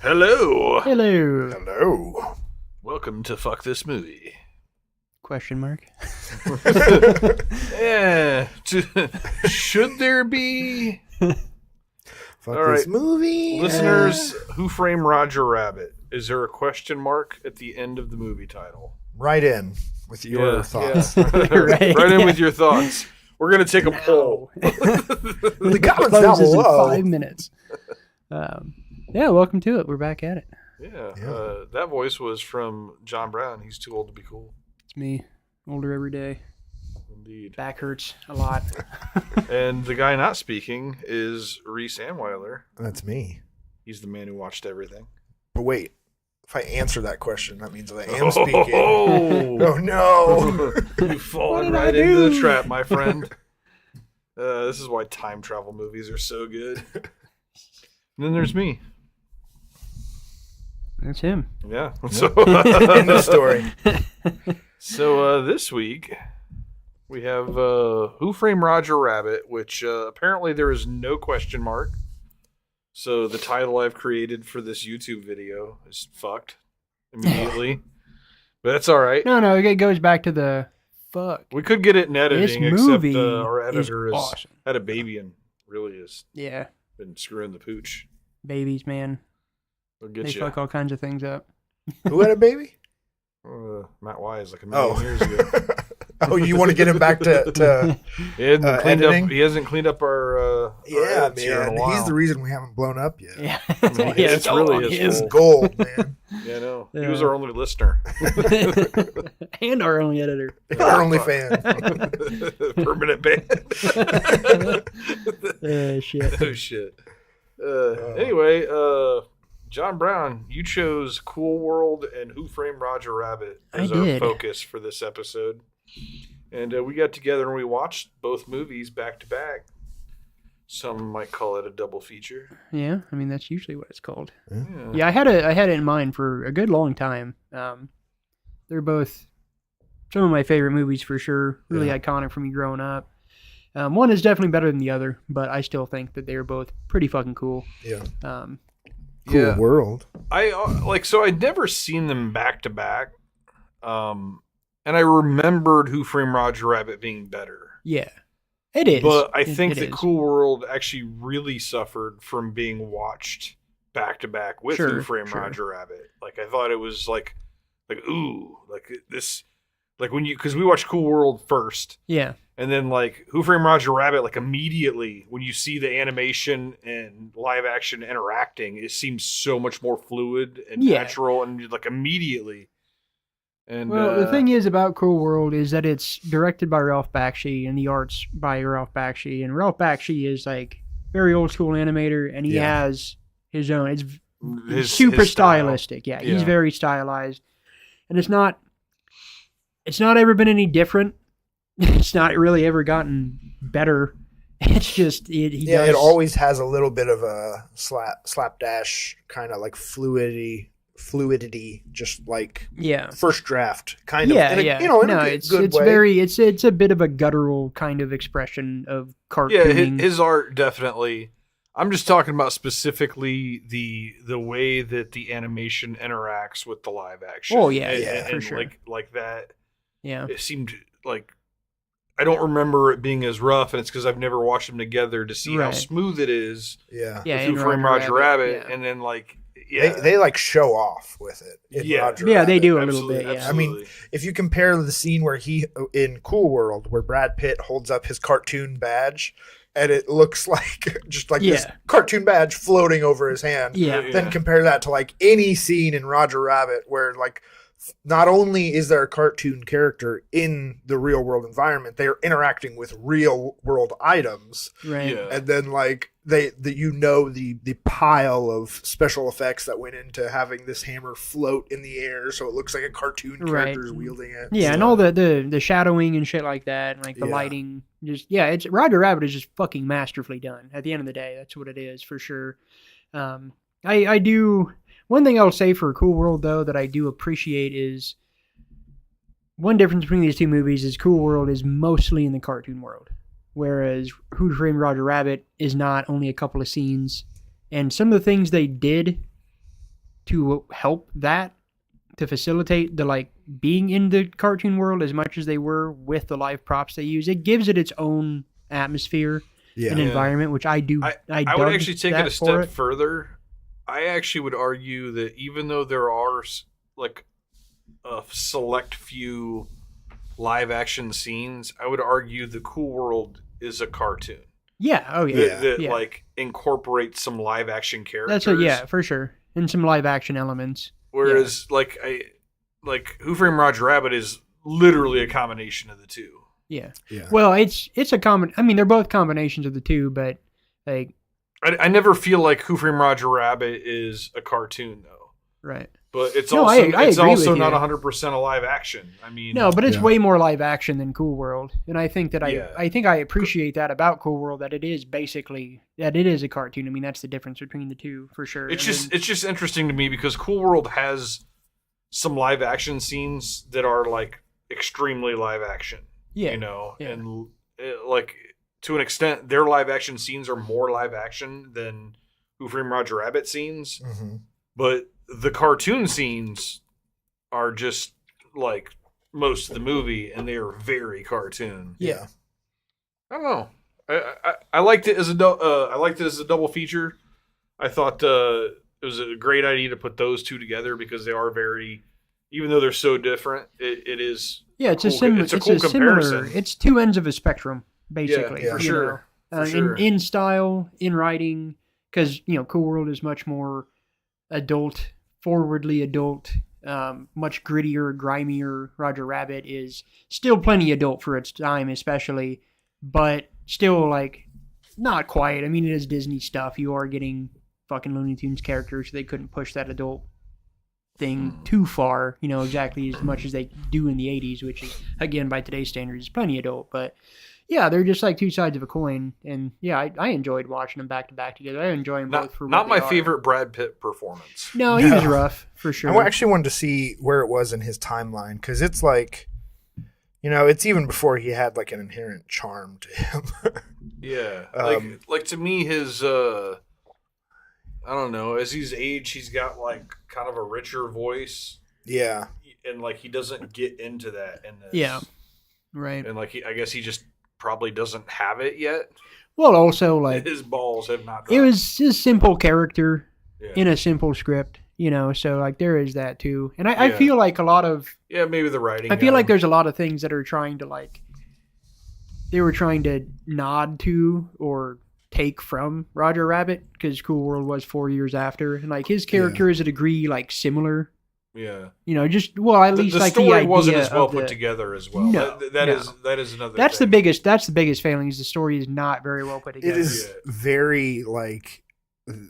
Hello. Hello. Hello. Welcome to Fuck This Movie. Question mark. Yeah. Should there be Fuck All this right. movie. listeners? Who Framed Roger Rabbit? Is there a question mark at the end of the movie title? Right in with your thoughts. Yeah. Right. Right in with your thoughts. We're gonna take a poll. The comments down Closes in below. 5 minutes. Yeah, welcome to it. We're back at it. Yeah. Yeah. That voice was from John Brown. He's too old to be cool. It's me, older every day. Indeed. Back hurts a lot. And the guy not speaking is Reese Anweiler. That's me. He's the man who watched everything. But wait, if I answer that question, that means that I am speaking. Oh, Oh no! You've fallen did I right into the do? trap, my friend. This is why time travel movies are so good. And then there's me. That's him. Yeah. So, End of story. so this week we have Who Framed Roger Rabbit, which apparently there is no question mark. So the title I've created for this YouTube video is fucked immediately. But that's all right. No, it goes back to the fuck. We could get it in editing, This except movie our is editor has awesome. had a baby and really has Yeah, been screwing the pooch. babies, man. They'll They get you. fuck all kinds of things up. Who had a baby? Matt Wise, like a million Oh. years ago. Oh, you want to get him back to He hasn't cleaned editing? up. He hasn't cleaned up our yeah, edits here in a man. while. He's the reason we haven't blown up yet. Yeah, mean, it's all really on his his. fault. Gold, man. Yeah, no, he Yeah. was our only listener. And our only editor. Our only fan. Permanent band. Shit. Oh shit. Anyway, John Brown, you chose Cool World and Who Framed Roger Rabbit as I our did. focus for this episode. And we got together and we watched both movies back to back. Some might call it a double feature. Yeah, I mean that's usually what it's called. Yeah. Yeah, I had it in mind for a good long time. They're both some of my favorite movies for sure. Really iconic for me growing up. One is definitely better than the other, but I still think that they are both pretty fucking cool. Yeah. Um, Cool Yeah. world. So I'd never seen them back to back. And I remembered Who Framed Roger Rabbit being better. yeah, it is. But I It- think it that is. Cool World actually really suffered from being watched back to back with Who Sure, Framed sure. Roger Rabbit. Like I thought it was like ooh, like this, like when because we watched Cool World first, Yeah, and then like Who Framed Roger Rabbit, like immediately when you see the animation and live action interacting, it seems so much more fluid and Yeah. natural, and like immediately. And well, the thing is about Cool World is that it's directed by Ralph Bakshi and the art's by Ralph Bakshi. And Ralph Bakshi is like very old school animator, and he Yeah. has his own. It's his super his style. stylistic. Yeah, Yeah. he's very stylized, and it's not ever been any different. It's not really ever gotten better. It's just It always has a little bit of a slapdash kind of like fluidity, just like yeah. first draft kind of. Yeah, in a, yeah. You know, in no, a it's good way. very it's a bit of a guttural kind of expression of Yeah, cartooning. his art definitely. I'm just talking about specifically the way that the animation interacts with the live action. Oh, yeah, yeah, for sure. Like that. yeah. It seemed like I don't remember it being as rough, and it's because I've never watched them together to see how Right. smooth it is. Yeah. Yeah, with in Who Framed Roger Rabbit, yeah. and then like yeah, They like show off with it. In Yeah. Roger Yeah, they Rabbit. do a little absolutely, bit, yeah. I mean, absolutely. If you compare the scene where he in Cool World where Brad Pitt holds up his cartoon badge and it looks like just like this Yeah. cartoon badge floating over his hand. Yeah. Then compare that to like any scene in Roger Rabbit where like not only is there a cartoon character in the real world environment, they are interacting with real world items. Right. Yeah. And then like the pile of special effects that went into having this hammer float in the air so it looks like a cartoon Right. character's wielding it. Yeah, and all the shadowing and shit like that, and like the Yeah. lighting, it's Roger Rabbit is just fucking masterfully done. At the end of the day, that's what it is for sure. I do one thing I'll say for Cool World though that I do appreciate is one difference between these two movies is Cool World is mostly in the cartoon world, whereas Who Framed Roger Rabbit is not only a couple of scenes, and some of the things they did to help that, to facilitate the like being in the cartoon world as much as they were with the live props they use. It gives it its own atmosphere and environment, which I do. I would actually take it a step further. I actually would argue that even though there are like a select few live action scenes, I would argue the Cool World is a cartoon. Yeah. Oh yeah. That like incorporates some live action characters. That's for sure, and some live action elements. Whereas like Who Framed Roger Rabbit is literally a combination of the two. Yeah. Well, it's a common. I mean, they're both combinations of the two, but like I never feel like Who Framed Roger Rabbit is a cartoon though. Right. But it's I it's also not 100% a live action. I mean, no, but it's way more live action than Cool World, and I think that I appreciate that about Cool World, that it is basically a cartoon. I mean, that's the difference between the two for sure. It's just interesting to me because Cool World has some live action scenes that are like extremely live action. Yeah, and like to an extent, their live action scenes are more live action than Who Framed Roger Rabbit scenes, but the cartoon scenes are just like most of the movie, and they are very cartoon. Yeah, I don't know. I liked it as a double feature. I thought it was a great idea to put those two together because they are very, even though they're so different, it is. Yeah, it's a cool comparison. It's two ends of a spectrum, basically. Yeah, for sure. In style, in writing, because Cool World is much more adult. Forwardly adult, much grittier, grimier. Roger Rabbit is still plenty adult for its time, especially, but still like not quite. I mean, it is Disney stuff. You are getting fucking Looney Tunes characters. They couldn't push that adult thing too far, exactly as much as they do in the 80s, which is, again, by today's standards, is plenty adult. But yeah, they're just like two sides of a coin, and yeah, I enjoyed watching them back to back together. I enjoy them both for what not my they are. favorite Brad Pitt performance. No, he was rough for sure. I actually wanted to see where it was in his timeline because it's like, it's even before he had like an inherent charm to him. Yeah, like to me, his I don't know. As he's aged, he's got like kind of a richer voice. Yeah, and like he doesn't get into that in this. Yeah, right. And like I guess he just probably doesn't have it yet. Well, also like his balls have not dropped. It was just simple character in a simple script, so like there is that too. And I feel like a lot of maybe the writing. I feel like there's a lot of things that are trying to like they were trying to nod to or take from Roger Rabbit because Cool World was 4 years after, and like his character is a degree like similar. Yeah, at least the like story the idea wasn't as well put together as well. No, that is another. That's thing. the biggest failing is the story is not very well put together. It is very like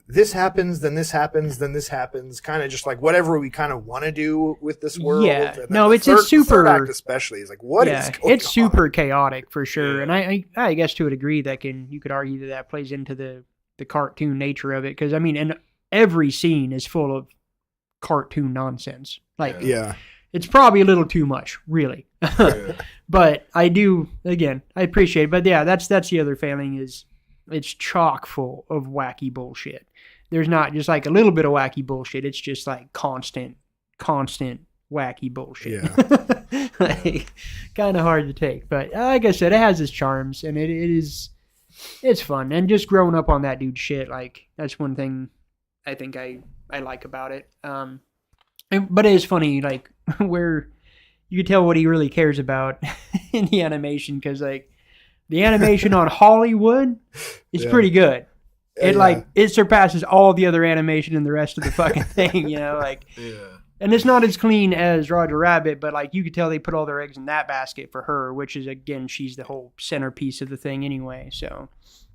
this happens, then this happens, then this happens, kind of just like whatever we kind of want to do with this world. Yeah, and no, it's super. Third act especially is like what is going it's super chaotic for sure, and I guess to a degree you could argue that plays into the cartoon nature of it because I mean, and every scene is full of cartoon nonsense. Like, it's probably a little too much, really. But I do, again, I appreciate it. But yeah, that's the other failing is it's chock full of wacky bullshit. There's not just like a little bit of wacky bullshit. It's just like constant wacky bullshit. Yeah. Like, kind of hard to take. But like I said, it has its charms and it's fun. And just growing up on that dude's shit, like that's one thing I think I like about it. But it is funny, like, where you can tell what he really cares about in the animation, because, like, the animation on Hollywood is pretty good. It surpasses all the other animation in the rest of the fucking thing, And it's not as clean as Roger Rabbit, but, like, you could tell they put all their eggs in that basket for her, which is, again, she's the whole centerpiece of the thing anyway, so.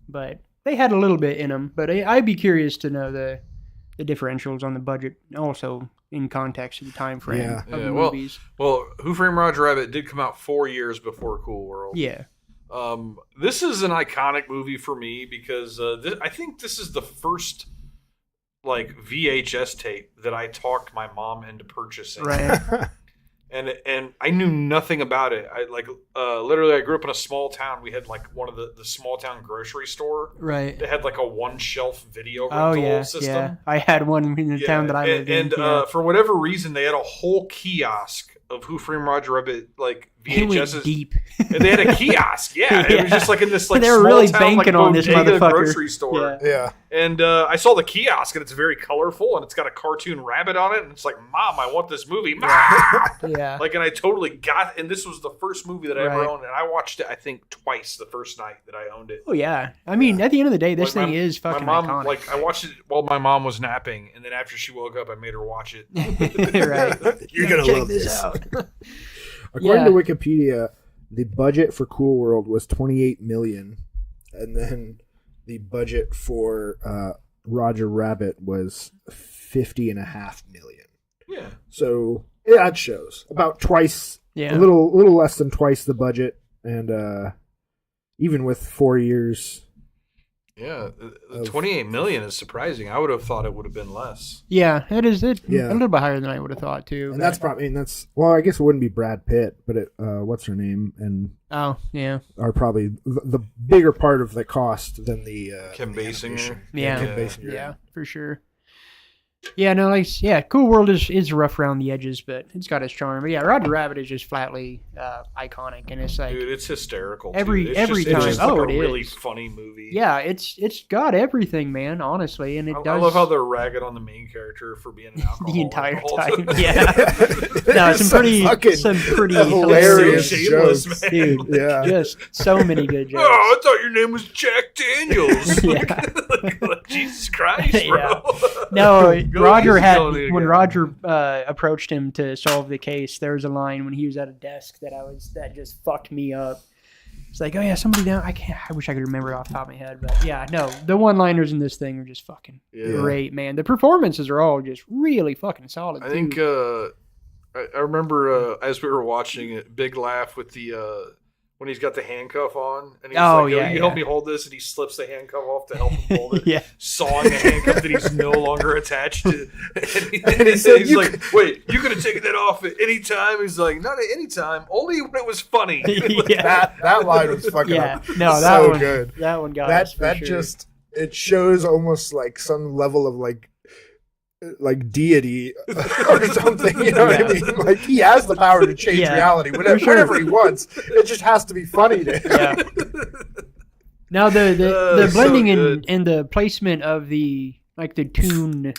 But they had a little bit in them, but I'd be curious to know the differentials on the budget also in context of the time frame of the movies. Well, Who Framed Roger Rabbit did come out 4 years before Cool World. Yeah. This is an iconic movie for me because I think this is the first like VHS tape that I talked my mom into purchasing. Right. and I knew nothing about it. I literally I grew up in a small town. We had like one of the small town grocery store. Right. They had like a one shelf video rental system. Yeah. I had one in the town that I lived in. And for whatever reason, they had a whole kiosk of Who Framed Roger Rabbit like VHSs. Went deep. And they had a kiosk. Yeah, it was just like in this like they were small really town, banking like, on this motherfucker. grocery store. Yeah. And I saw the kiosk, and it's very colorful, and it's got a cartoon rabbit on it, and it's like, Mom, I want this movie. Mom! Yeah. Like, and I totally got, and this was the first movie that I ever Right. owned, and I watched it, I think, twice the first night that I owned it. Oh yeah. I mean, at the end of the day, this Like, thing is fucking my mom, iconic. Like, I watched it while my mom was napping, and then after she woke up, I made her watch it. Right. You're gonna Check love this. out. According Yeah. to Wikipedia, the budget for Cool World was $28 million, and then the budget for Roger Rabbit was $50.5 million. Yeah. So yeah, it shows about twice, Yeah. a little less than twice the budget, and even with 4 years. Yeah, the 28 million is surprising. I would have thought it would have been less. Yeah, it is. Yeah. A little bit higher than I would have thought too. And but- that's probably, well, I guess it wouldn't be Brad Pitt, but what's her name, and Oh yeah. are probably the bigger part of the cost than the Kim the Basinger. animation. Yeah. Kim Basinger. Yeah, for sure. Yeah, no, like Cool World is rough around the edges, but it's got its charm. But yeah, Roger Rabbit is just flatly iconic, and it's like Dude, it's hysterical. every- too. It's every just, time. It's just Oh, like a it really is. funny movie. yeah, it's got everything, man. Honestly, and it I does. love how they're ragging on the main character for being an alcoholic the entire whole time. Yeah, no, some pretty hilarious Shameless, jokes. man. dude. Yeah. Just so many good jokes. Oh, I thought your name was Jack Daniels. Yeah. like, Jesus Christ, bro. No, Go Roger easy had on it when again. Roger approached him to solve the case. There was a line when he was at a desk that just fucked me up. It's like, oh yeah, somebody down. I wish I could remember it off the top of my head, but yeah, no, the one-liners in this thing are just fucking Yeah. great, man. The performances are all just really fucking solid. I think I remember as we were watching it, big laugh with the when he's got the handcuff on, and he's Oh, like, yeah, you help yeah. me hold this, and he slips the handcuff off to help him hold it. Yeah. Sawing the handcuff that he's no longer attached to. And he he's said, like, wait, you could have taken that off at any time? He's like, not at any time, only when it was funny. Yeah. That line was fucking Yeah, no, that so one, good. That one got us for That sure. just, it shows almost like some level of like deity or something, you know what I Yeah. mean? Like he has the power to change Yeah, reality for sure. whenever he wants. It just has to be funny to him. Yeah. Now the So blending good. and the placement of the tune,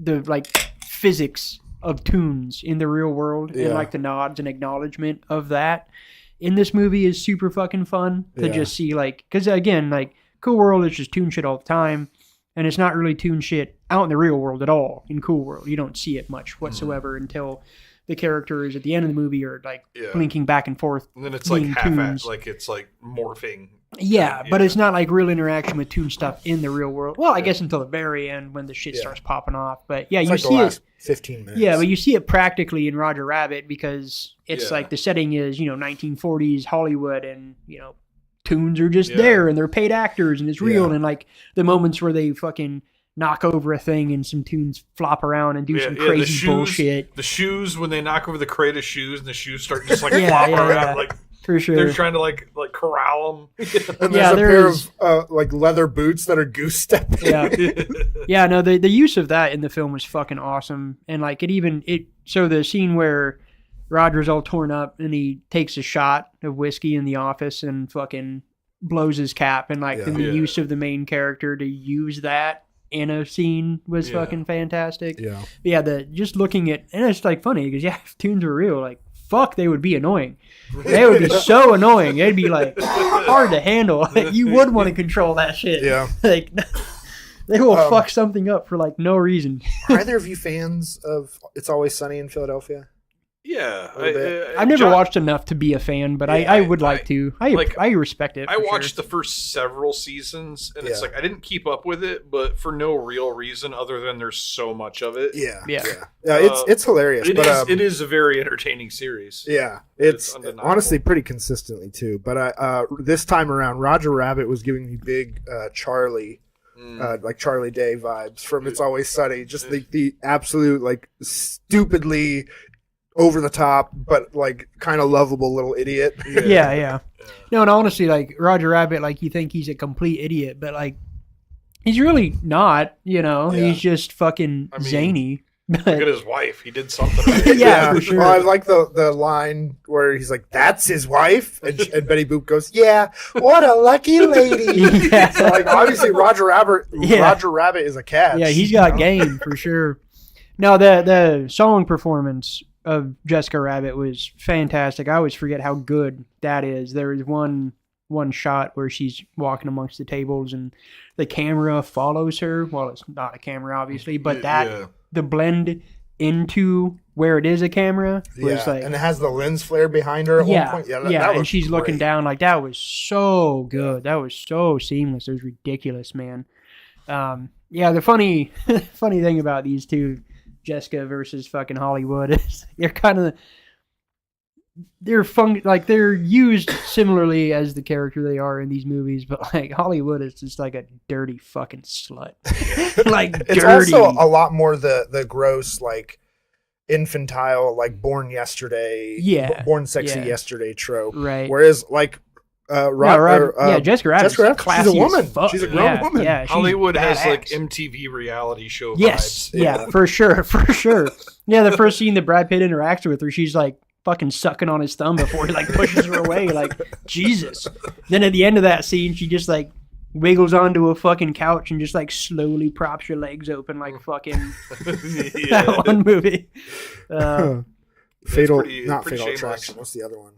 the physics of tunes in the real world, Yeah. and like the nods and acknowledgement of that in this movie is super fucking fun to Yeah. just see, because again, Cool World is just tune shit all the time, and it's not really tune shit out in the real world at all. In Cool World, you don't see it much whatsoever until the characters at the end of the movie are Yeah. blinking back and forth. And then it's like being half-assed, tunes. like it's like morphing. Yeah, but Yeah. it's not like real interaction with tune stuff in the real world. Well, I guess until the very end when the shit Yeah. starts popping off. But yeah, It's you like the see last it. 15 minutes. Yeah, but you see it practically in Roger Rabbit because it's Yeah. like the setting is 1940s Hollywood, and tunes are just Yeah. there, and they're paid actors, and it's real, Yeah. and the moments where they fucking knock over a thing and some tunes flop around and do some the crazy shoes, bullshit. The shoes when they knock over the crate of shoes and the shoes start just like Yeah, flopping yeah, around, yeah. like For sure. they're trying to like corral them. And Yeah, there's a there pair is- of leather boots that are goose stepping. Yeah. Yeah, no, the use of that in the film was fucking awesome. And so the scene where Roger's all torn up and he takes a shot of whiskey in the office and fucking blows his cap, and then the Yeah. use of the main character to use that in a scene was Yeah. fucking fantastic. Yeah. But yeah, just looking at, and it's funny because if tunes were real, fuck, they would be annoying. They would be so annoying. They'd be hard to handle. You would want to control that shit. Yeah. They will fuck something up for no reason. Are either of you fans of It's Always Sunny in Philadelphia? Yeah, A little bit. I've never John- watched enough to be a fan, but Yeah, I would like to. I like, respect it. I for watched sure. the first several seasons, and it's Yeah. I didn't keep up with it, but for no real reason other than there's so much of it. Yeah. Yeah. It's hilarious. It is a very entertaining series. Yeah, It's it's undeniable. honestly pretty consistently too. But this time around, Roger Rabbit was giving me big Charlie, like Charlie Day vibes from It's Always Sunny. Just the absolute stupidly over the top, but like kind of lovable little idiot. Yeah. No, and honestly, like Roger Rabbit, like you think he's a complete idiot, but like he's really not. Yeah. He's just fucking zany. Look at his wife. He did something right. Yeah, for sure. Well, I like the line where he's like, "That's his wife," and Betty Boop goes, "Yeah, what a lucky lady." Yeah. So like obviously Roger Rabbit is a catch. Yeah, he's got game for sure. No, the song performance of Jessica Rabbit was fantastic. I always forget how good that is. There is one shot where she's walking amongst the tables and the camera follows her. Well, it's not a camera, obviously, but the blend into where it is a camera was like, and it has the lens flare behind her at one point. That was and she's great. looking down like that was so good. That was so seamless. It was ridiculous, man. The funny thing about these two, Jessica versus fucking Hollywood, is they're fun, like they're used similarly as the character they are in these movies, but like Hollywood is just like a dirty fucking slut. Like it's dirty. also a lot more the gross, like infantile, like Born Yesterday, Born Sexy Yesterday trope. Right. Whereas like Jessica Rabbit's classy she's a woman. as fuck. She's a grown woman. Yeah, she's Hollywood has badass. like MTV reality show Yes, vibes. yeah, for sure. Yeah, the first scene that Brad Pitt interacts with her, she's like fucking sucking on his thumb before he like pushes her away. Like, Jesus. Then at the end of that scene, she just like wiggles onto a fucking couch and just like slowly props your legs open like fucking that one movie. Fatal shameless. Attraction. What's the other one?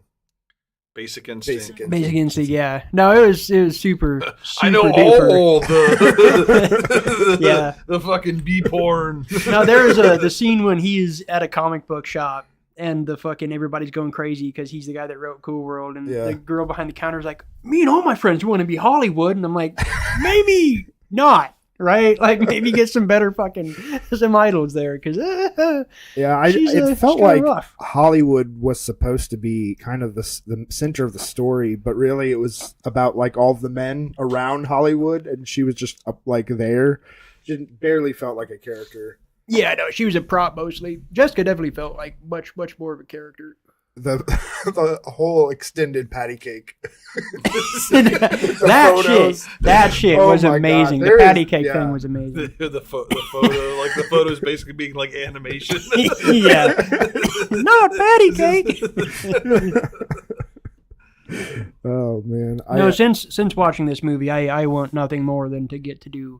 Basic Instinct. Basic Instinct, yeah. No, it was super I know duper. all the the fucking B porn. Now there's the scene when he's at a comic book shop and the fucking everybody's going crazy because he's the guy that wrote Cool World, and the girl behind the counter is like, "Me and all my friends want to be Hollywood," and I'm like, maybe not. Right, like maybe get some better fucking some idols there because it felt like rough. Hollywood was supposed to be kind of the center of the story, but really it was about like all the men around Hollywood, and she was just like there. She barely felt like a character. Yeah, no, she was a prop mostly. Jessica definitely felt like much more of a character. The whole extended patty cake. that shit was amazing. The patty cake thing was amazing. The photo, like the photos basically being like animation. Yeah, not patty cake. Oh man! Since watching this movie, I want nothing more than to get to do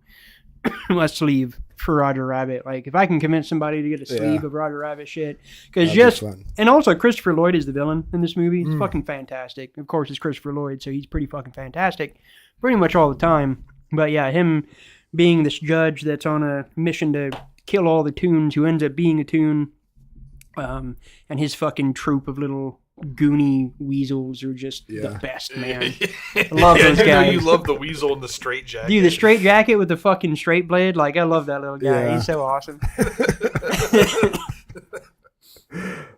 a sleeve for Roger Rabbit. Like if I can convince somebody to get a sleeve of Roger Rabbit shit, because and also Christopher Lloyd is the villain in this movie. It's fucking fantastic. Of course, it's Christopher Lloyd, so he's pretty fucking fantastic, pretty much all the time. But yeah, him being this judge that's on a mission to kill all the Toons, who ends up being a Toon, and his fucking troop of little goony weasels are just the best, man. I love those guys. I know you love the weasel in the straight jacket. Dude, the straight jacket with the fucking straight blade, like I love that little guy. Yeah. He's so awesome.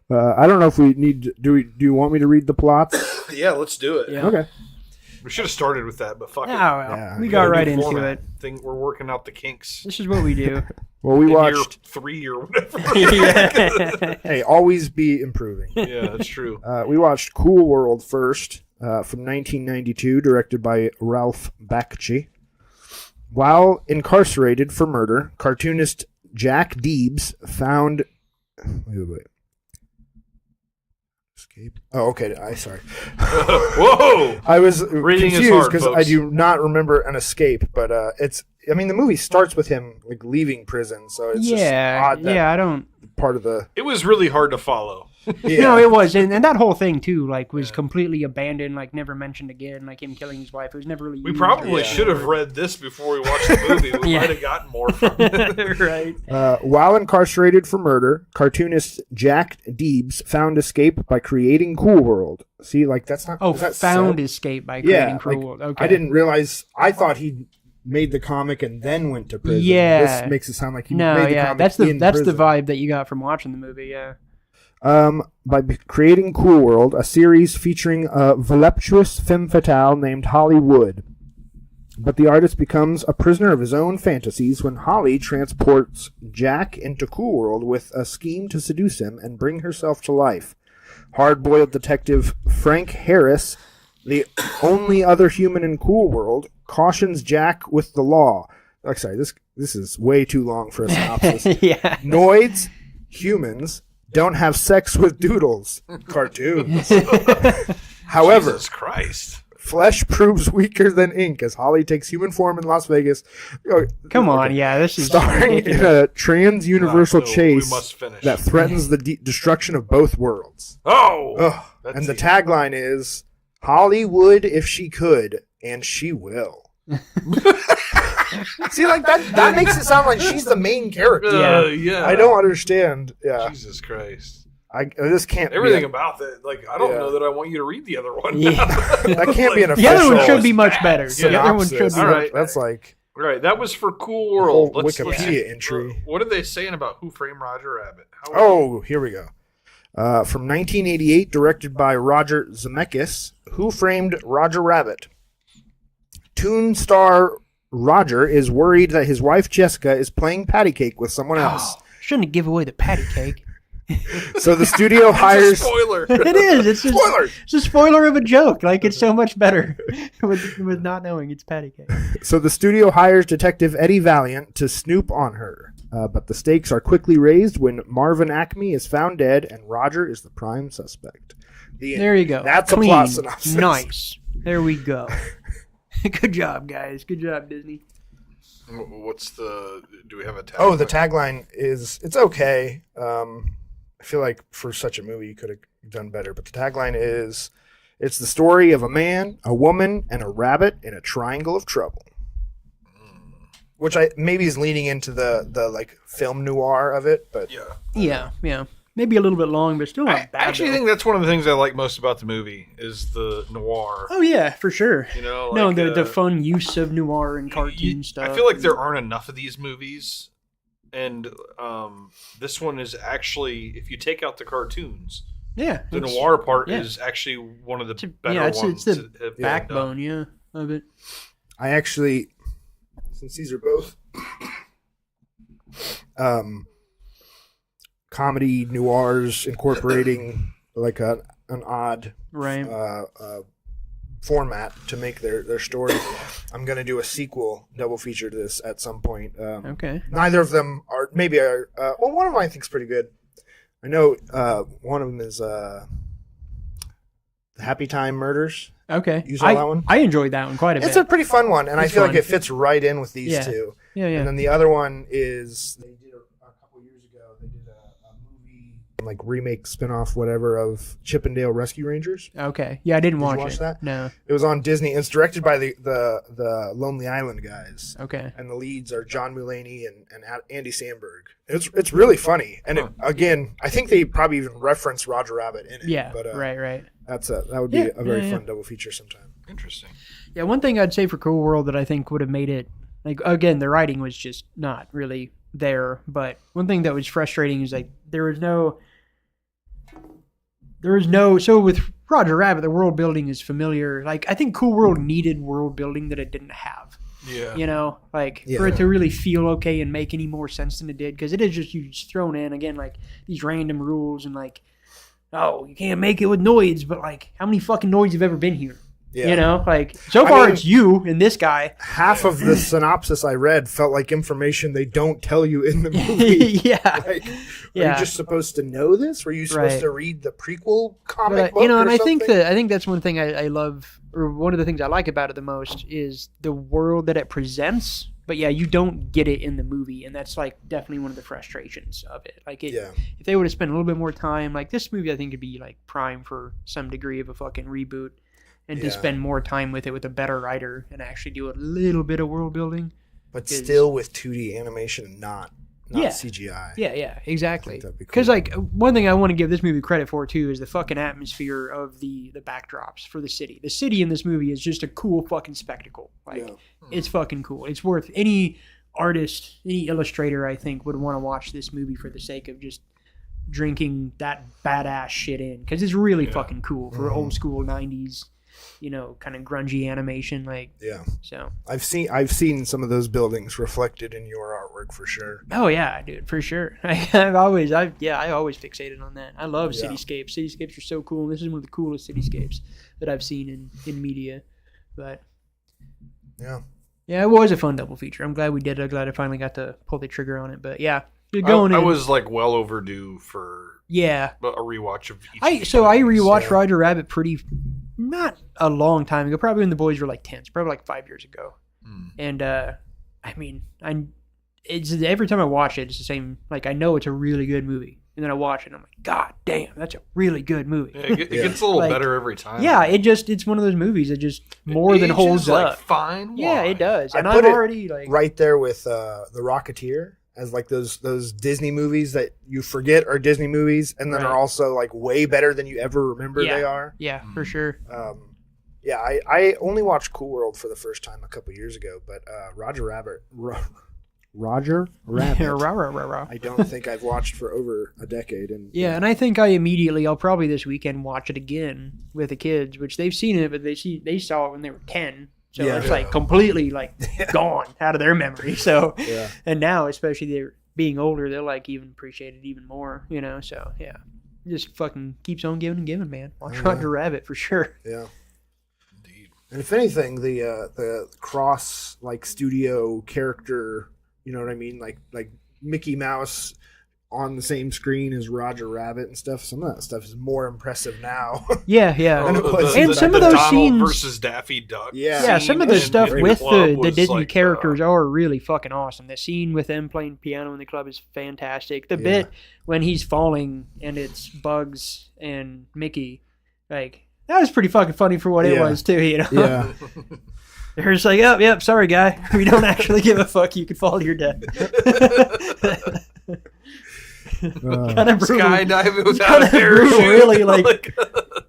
I don't know if we need. Do you want me to read the plots? Yeah, let's do it. Yeah. Okay. We should have started with that, but fuck it. Yeah, we got right into it. We're working out the kinks. This is what we do. Well, we watched year 3 or whatever. Hey, always be improving. Yeah, that's true. We watched Cool World first, from 1992, directed by Ralph Bakshi. While incarcerated for murder, cartoonist Jack Deebs found. Wait. Escape. Oh, okay. Sorry. Whoa! I was Reading confused because I do not remember an escape, but it's. I mean, the movie starts with him like leaving prison, so it's just odd. I don't. Part of the. It was really hard to follow. Yeah. No, it was, and that whole thing too, like, was completely abandoned, like, never mentioned again, like him killing his wife. It was never really. We probably should have read this before we watched the movie. We might have gotten more from it. Right. While incarcerated for murder, cartoonist Jack Deebs found escape by creating Cool World. See, like that's not. Oh, found escape by creating Cool World. Okay. I didn't realize. I thought he made the comic and then went to prison. Yeah. This makes it sound like he made the comic. That's the vibe that you got from watching the movie. Yeah. By creating Cool World, a series featuring a voluptuous femme fatale named Hollywood. But the artist becomes a prisoner of his own fantasies when Holly transports Jack into Cool World with a scheme to seduce him and bring herself to life. Hard-boiled detective Frank Harris, the only other human in Cool World, cautions Jack with the law. Oh, sorry, this is way too long for a synopsis. Yeah. Noids, humans, don't have sex with doodles. Cartoons. However, Jesus Christ. flesh proves weaker than ink as Holly takes human form in Las Vegas. Come on, yeah, this is Starring in ridiculous. a trans-universal No, chase we must finish. that threatens the destruction of both worlds. Oh! Ugh. That's And the easy. tagline is, Hollywood if she could, and she will. See, like that makes it sound like she's the main character. Yeah. I don't understand. Yeah, Jesus Christ. this can't Everything be about that, like, I don't Yeah. know that I want you to read the other one. Yeah. that can't be an The other one official should be much better. The other one should synopsis. be All much right. That's like Right, that was for Cool a World. whole Let's Wikipedia see. entry. What are they saying about Who Framed Roger Rabbit? Oh, here we go. From 1988, directed by Roger Zemeckis, Who Framed Roger Rabbit? Toon star Roger is worried that his wife Jessica is playing patty cake with someone else. Shouldn't give away the patty cake. So the studio It's a hires. spoiler. It is. It's just, Spoiler! It's a spoiler of a joke. Like, it's so much better with not knowing it's patty cake. So the studio hires Detective Eddie Valiant to snoop on her. But the stakes are quickly raised when Marvin Acme is found dead and Roger is the prime suspect. The end. There you go. That's Clean. a plot synopsis. Nice. There we go. Good job, guys. Good job, Disney. What's the? Do we have a tagline? Oh, the tagline is, it's okay. I feel like for such a movie you could have done better, but the tagline is, it's the story of a man, a woman, and a rabbit in a triangle of trouble. Which I maybe is leaning into the like film noir of it, but Yeah. Yeah. Maybe a little bit long, but still not I bad. actually though. think that's one of the things I like most about the movie is the noir. Oh yeah, for sure. You know, No, like, the fun use of noir and cartoon stuff. I feel like there aren't enough of these movies, and this one is actually, if you take out the cartoons, yeah, the it's- noir part yeah. is actually one of the It's a- better yeah, it's ones. the that have been backbone, done. yeah, of it. I actually, since these are both comedy noirs incorporating like an odd Right. format to make their story, I'm going to do a sequel double feature to this at some point. Okay. Neither of them are, maybe are, well, one of them I think is pretty good. I know one of them is The Happy Time Murders. Okay. You saw that one? I enjoyed that one quite a It's bit. a pretty fun one, and I It's feel fun. like it fits right in with these Yeah. two. Yeah, And yeah. then the other one is, they did a couple years ago, they did a movie, like remake, spinoff, whatever, of Chippendale Rescue Rangers. Okay. Yeah, I didn't Did you watch watch it. that? No. It was on Disney. It's directed by the Lonely Island guys. Okay. And the leads are John Mulaney and Andy Samberg. It's really funny. And again, I think they probably even reference Roger Rabbit in it. Yeah. But, right. that would be Yeah, a very yeah, fun double feature sometime. Interesting. Yeah, one thing I'd say for Cool World that I think would have made it, like, again, the writing was just not really there, but one thing that was frustrating is, like, there was no, so with Roger Rabbit, the world building is familiar. Like, I think Cool World needed world building that it didn't have. Yeah. You know, like, Yeah. for it to really feel okay and make any more sense than it did, because it is just you just thrown in, again, like, these random rules and, like, oh, you can't make it with noids, but, like, how many fucking noids have ever been here? Yeah. You know, like, so I far mean- it's you and this guy. Half of the synopsis I read felt like information they don't tell you in the movie. Yeah. Like, are Yeah. you just supposed to know this? Were you supposed Right. to read the prequel comic But, book? you know, or and I think something? that's one thing I love, or one of the things I like about it the most is the world that it presents. But yeah, you don't get it in the movie, and that's like definitely one of the frustrations of it. Like, Yeah. if they would have spent a little bit more time, like this movie, I think could be like prime for some degree of a fucking reboot, and to Yeah. spend more time with it with a better writer and actually do a little bit of world building. But is- still with 2D animation, not Yeah. CGI. Yeah, exactly. that'd be cool. Because like one thing I want to give this movie credit for too is the fucking atmosphere of the backdrops for the city. The city in this movie is just a cool fucking spectacle. Like Yeah. it's fucking cool. It's worth any artist, any illustrator I think would want to watch this movie for the sake of just drinking that badass shit in because it's really fucking cool for old school 90s kind of grungy animation. Like, Yeah. so. I've seen some of those buildings reflected in your artwork for sure. Oh yeah, dude, for sure. I always fixated on that. I love cityscapes. Cityscapes are so cool. This is one of the coolest cityscapes that I've seen in media. But yeah, it was a fun double feature. I'm glad we did it. I'm glad I finally got to pull the trigger on it. But yeah, going I in. was like well overdue for a rewatch of each. I rewatched Roger Rabbit not a long time ago, probably when the boys were like 10s, probably like 5 years ago. And it's every time I watch it, it's the same. Like, I know it's a really good movie, and then I watch it, and I'm like, God damn, that's a really good movie. Yeah, it gets a little better every time. Yeah, it's one of those movies that just more than holds up. Fine wine. Yeah, it does. And I'm already like right there with The Rocketeer as like those Disney movies that you forget are Disney movies, and then are also like way better than you ever remember they are. Yeah, for sure. I only watched Cool World for the first time a couple years ago, but Roger Rabbit. I don't think I've watched for over a decade. And I think I'll probably this weekend watch it again with the kids, which they've seen it, but they saw it when they were 10. So it's like completely like gone out of their memory. So, and now, especially they're being older, they'll like even appreciate it even more, So yeah, just fucking keeps on giving and giving, man. Watch Roger Rabbit for sure. Yeah. And if anything, the cross like studio character, you know what I mean, like Mickey Mouse on the same screen as Roger Rabbit and stuff. Some of that stuff is more impressive now. Yeah. And some of those Donald scenes versus Daffy Duck. Yeah. Some of the stuff with the Disney characters are really fucking awesome. The scene with them playing piano in the club is fantastic. The bit when he's falling and it's Bugs and Mickey, like. That was pretty fucking funny for what it was, too, Yeah. They're just like, yep, sorry, guy. We don't actually give a fuck. You could fall to your death. Kind of brutal. Skydiving without a parachute. Really, like,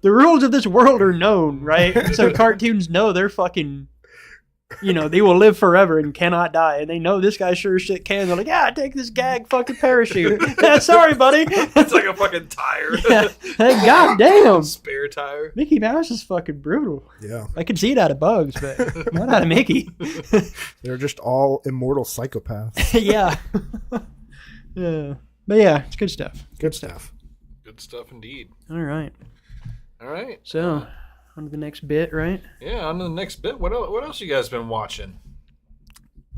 the rules of this world are known, right? So cartoons know they're fucking, they will live forever and cannot die. And they know this guy sure as shit can. They're like, take this gag fucking parachute. Sorry, buddy. It's like a fucking tire. God damn. Spare tire. Mickey Mouse is fucking brutal. Yeah. I can see it out of Bugs, but not out of Mickey. They're just all immortal psychopaths. Yeah. But yeah, it's good stuff. Good stuff. Good stuff indeed. All right. So, on to the next bit, right? Yeah, on to the next bit. What else you guys been watching?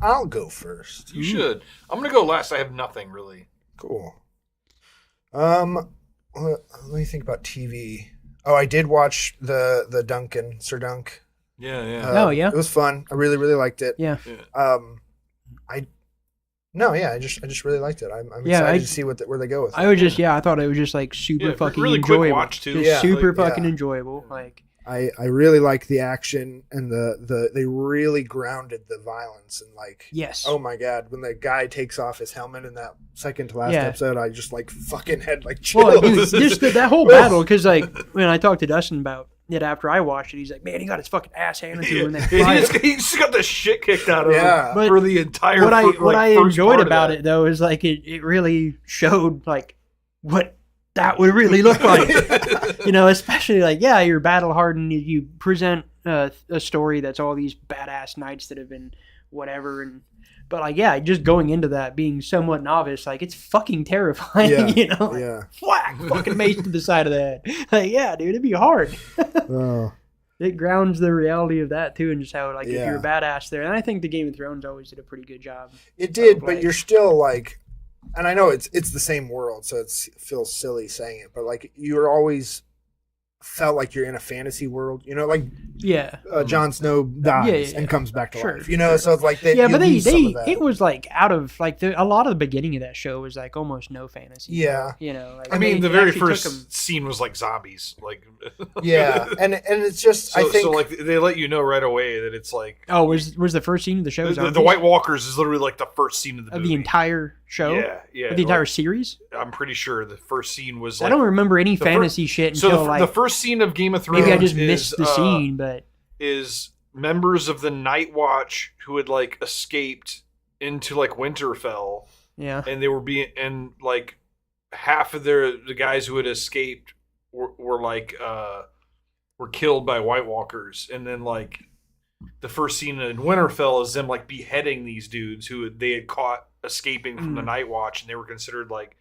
I'll go first. You should. I'm gonna go last. I have nothing really. Cool. Let me think about TV. Oh, I did watch the Duncan, Sir Dunk. Yeah. It was fun. I really, really liked it. Yeah. I just really liked it. I'm excited to see where they go with it. I thought it was just like super fucking really enjoyable. Quick watch too. Just super fucking enjoyable. Like. I really like the action and they really grounded the violence and like oh my god, when the guy takes off his helmet in that second to last episode, I just like fucking had like chills. Well, dude, just that whole battle, because like when I talked to Dustin about it after I watched it, he's like, man, he got his fucking ass handed to him in that fight. He just got the shit kicked out of him for the entire. What I enjoyed about it though is like it really showed like what that would really look like. Especially like, you're battle hardened. You present a story that's all these badass knights that have been whatever. But like, just going into that, being somewhat novice, like it's fucking terrifying, Whack, fucking mace to the side of the head. Like, dude, it'd be hard. It grounds the reality of that too, and just how like if you're a badass there. And I think the Game of Thrones always did a pretty good job. It did, but you're still like, and I know it's the same world, so it feels silly saying it, but like you're always felt like you're in a fantasy world, like Jon Snow dies and comes back to life, so it's like but it was like out of like a lot of the beginning of that show was like almost no fantasy. Like, I mean the very first scene was like zombies, like and it's just I think so like they let you know right away that it's like was the first scene of the show the White Walkers is literally like the first scene of the movie. The entire show, the entire series. I'm pretty sure the first scene was like, I don't remember any fantasy shit until the first scene of Game of Thrones. Maybe I just missed the scene, but is members of the Night Watch who had like escaped into like Winterfell. Yeah, and they were and like half of the guys who had escaped were like were killed by White Walkers, and then like the first scene in Winterfell is them like beheading these dudes who they had caught escaping from the Night Watch, and they were considered like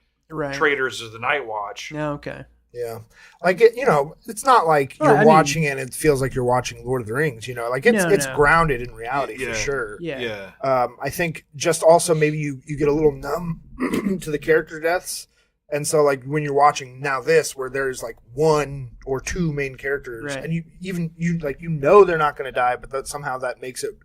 traitors of the Night Watch. Yeah, okay. Yeah. Like, it's not like you're watching it and it feels like you're watching Lord of the Rings, like it's grounded in reality for sure. Yeah. I think just also maybe you get a little numb to the character deaths. And so like when you're watching now this, where there's like one or two main characters and you they're not going to die, but somehow that makes it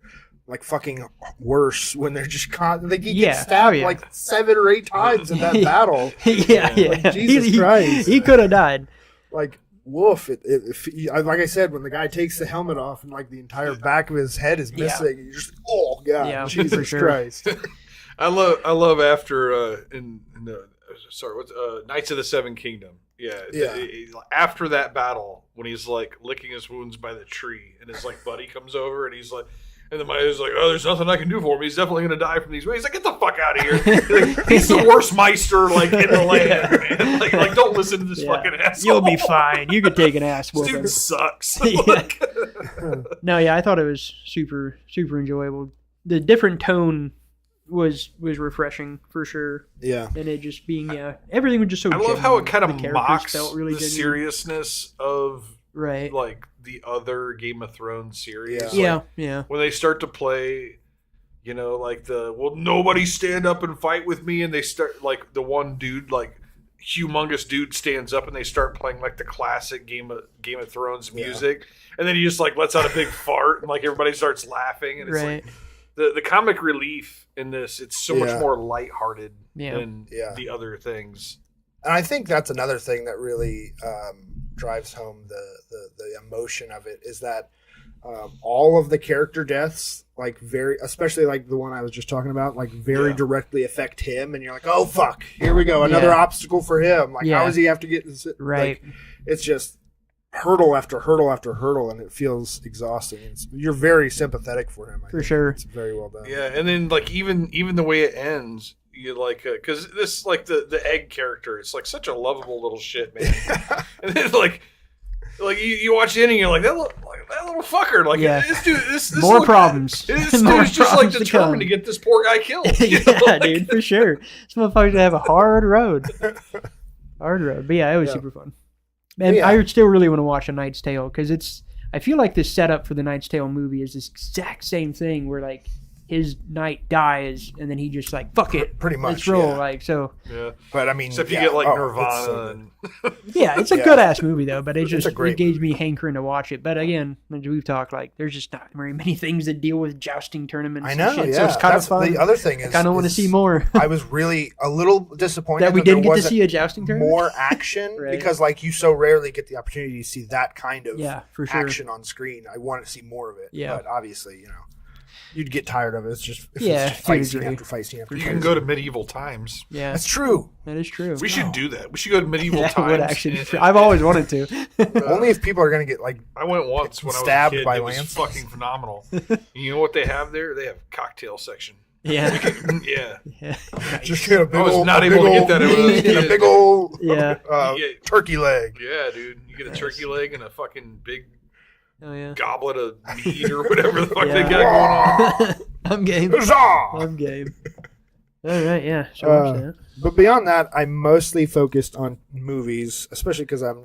like fucking worse when they're just they get stabbed like 7 or 8 times in that battle. Like, Jesus Christ, he could have died. Like woof! Like I said, when the guy takes the helmet off and like the entire back of his head is missing, you're just oh god, Jesus Christ! I love after what's Knights of the Seven Kingdom. After that battle, when he's like licking his wounds by the tree, and his like buddy comes over, and he's like. And then my is like, oh, there's nothing I can do for him. He's definitely going to die from these ways. He's like, get the fuck out of here. Like, he's the worst Meister like in the land, man. Like, don't listen to this fucking asshole. You'll be fine. You could take an ass whooping. Dude sucks. No, I thought it was super, super enjoyable. The different tone was refreshing for sure. Yeah. And it just being, everything was just so I love how it kind of mocks really the seriousness of right, like the other Game of Thrones series. Yeah. When they start to play, like will nobody stand up and fight with me? And they start like the one dude, like humongous dude, stands up and they start playing like the classic Game of Thrones music, and then he just like lets out a big fart and like everybody starts laughing, and it's like the comic relief in this. It's so much more lighthearted than the other things. And I think that's another thing that really drives home the emotion of it is that all of the character deaths, like especially like the one I was just talking about, like very directly affect him, and you're like, oh fuck, here we go, another obstacle for him. Like, how does he have to get this? Right. Like, it's just hurdle after hurdle after hurdle, and it feels exhausting. You're very sympathetic for him. For sure, it's very well done. Yeah, and then like even the way it ends. You like because this like the egg character, it's like such a lovable little shit, man. And then like you watch the ending, you're like that little fucker, like this dude, this more problems. This dude's just like determined to get this poor guy killed. Dude, for sure. This motherfucker's gonna have a hard road. But yeah, it was super fun. And I still really want to watch A Knight's Tale because I feel like the setup for the Knight's Tale movie is this exact same thing where like his knight dies and then he just like fuck it, pretty much. Let's roll, like so. Yeah, but I mean, except you get like Nirvana. It's a good ass movie though. But it gave me hankering to watch it. But again, as we've talked, like there's just not very many things that deal with jousting tournaments. I know, and shit, so it's kind of fun. The other thing is, I kind of want to see more. I was really a little disappointed that we didn't get to see a jousting tournament, more action because like you so rarely get the opportunity to see that kind of for sure. action on screen. I wanted to see more of it. Yeah, but obviously, you'd get tired of it. It's just fight scene after fight scene after fight scene. You can go to medieval times. Yeah, that's true. That is true. We should do that. We should go to medieval times. Would actually, I've always wanted to. Only if people are going to get like. I went once when I was a kid. It was fucking phenomenal. You know what they have there? They have a cocktail section. Yeah. Just get a big old. Not able to get that in a big old turkey leg. Yeah, dude. You get a turkey leg and a fucking big. Oh, yeah. Goblet of meat or whatever the fuck they got going on. I'm game. Huzzah! I'm game. All right, yeah. So but beyond that, I mostly focused on movies, especially because I'm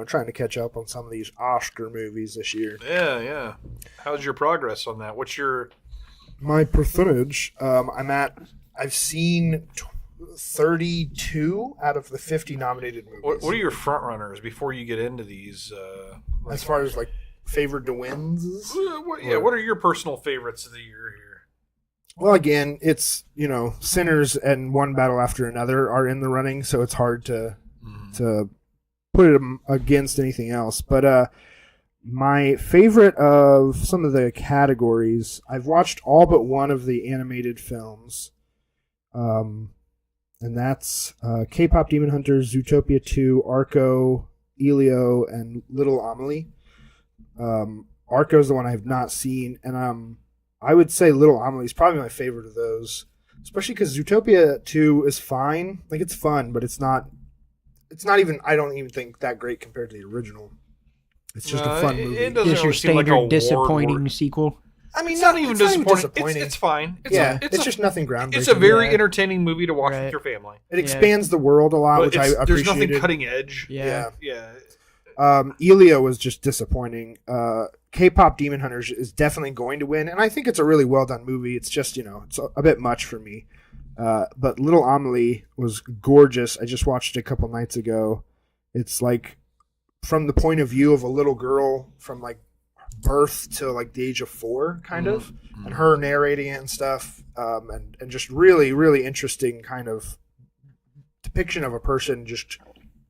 trying to catch up on some of these Oscar movies this year. Yeah. How's your progress on that? What's my percentage? I've seen 32 out of the 50 nominated movies. What are your front runners before you get into these? As far as like favored to wins? What are your personal favorites of the year here? Well, again, it's, Sinners and One Battle After Another are in the running, so it's hard to put it against anything else. But my favorite of some of the categories, I've watched all but one of the animated films. And that's K-Pop Demon Hunters, Zootopia 2, Arco, Elio, and Little Amelie. Arco is the one I have not seen, and I would say Little Amelie is probably my favorite of those, especially because Zootopia 2 is fine. Like, it's fun, but it's not even, I don't even think that great compared to the original. It's just a fun movie. It doesn't Just your really seem like a standard disappointing award-worthy- sequel. I mean, It's not even it's disappointing. It's fine. It's just nothing groundbreaking. It's a very Yeah. entertaining movie to watch Right. with your family. It expands the world a lot, But which I appreciated. there's nothing cutting edge. Yeah. Yeah. Elio was just disappointing. K-pop Demon Hunters is definitely going to win, and I think it's a really well done movie. It's just it's a bit much for me. But Little Amelie was gorgeous. I just watched it a couple nights ago. It's like from the point of view of a little girl from like birth to like the age of 4, kind of, and her narrating it and stuff, and just really, really interesting kind of depiction of a person just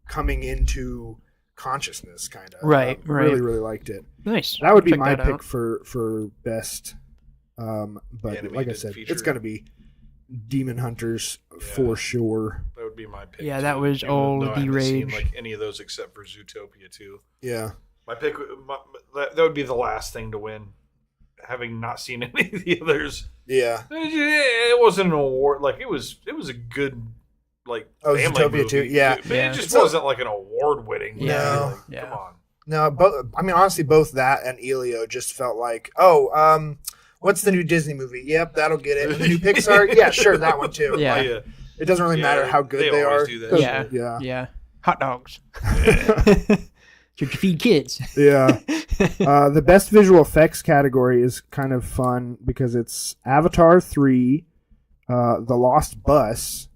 coming into consciousness, kind of. Right. Really, really liked it. Nice. That would be Check my that pick out. for best. But like I Animated said, feature. it's gonna be Demon Hunters for sure. That would be my pick. Yeah, too, that was even old though I haven't seen, D-Rage. like any of those except for Zootopia 2. Yeah. My pick, that would be the last thing to win. Having not seen any of the others, Yeah. it wasn't an award. Like it was a good like family Zootopia movie. 2, yeah. But Yeah. it just wasn't like an award-winning. movie. Yeah. Like, Yeah. Come on. No, honestly, both that and Elio just felt like, what's the new Disney movie? Yep, that'll get it. And the new Pixar? Yeah, sure, that one too. Yeah. Like, it doesn't really matter how good they always are. do that. Yeah. Yeah. Yeah. Hot dogs. Should you feed kids? Yeah. The best visual effects category is kind of fun because it's Avatar 3, The Lost Bus,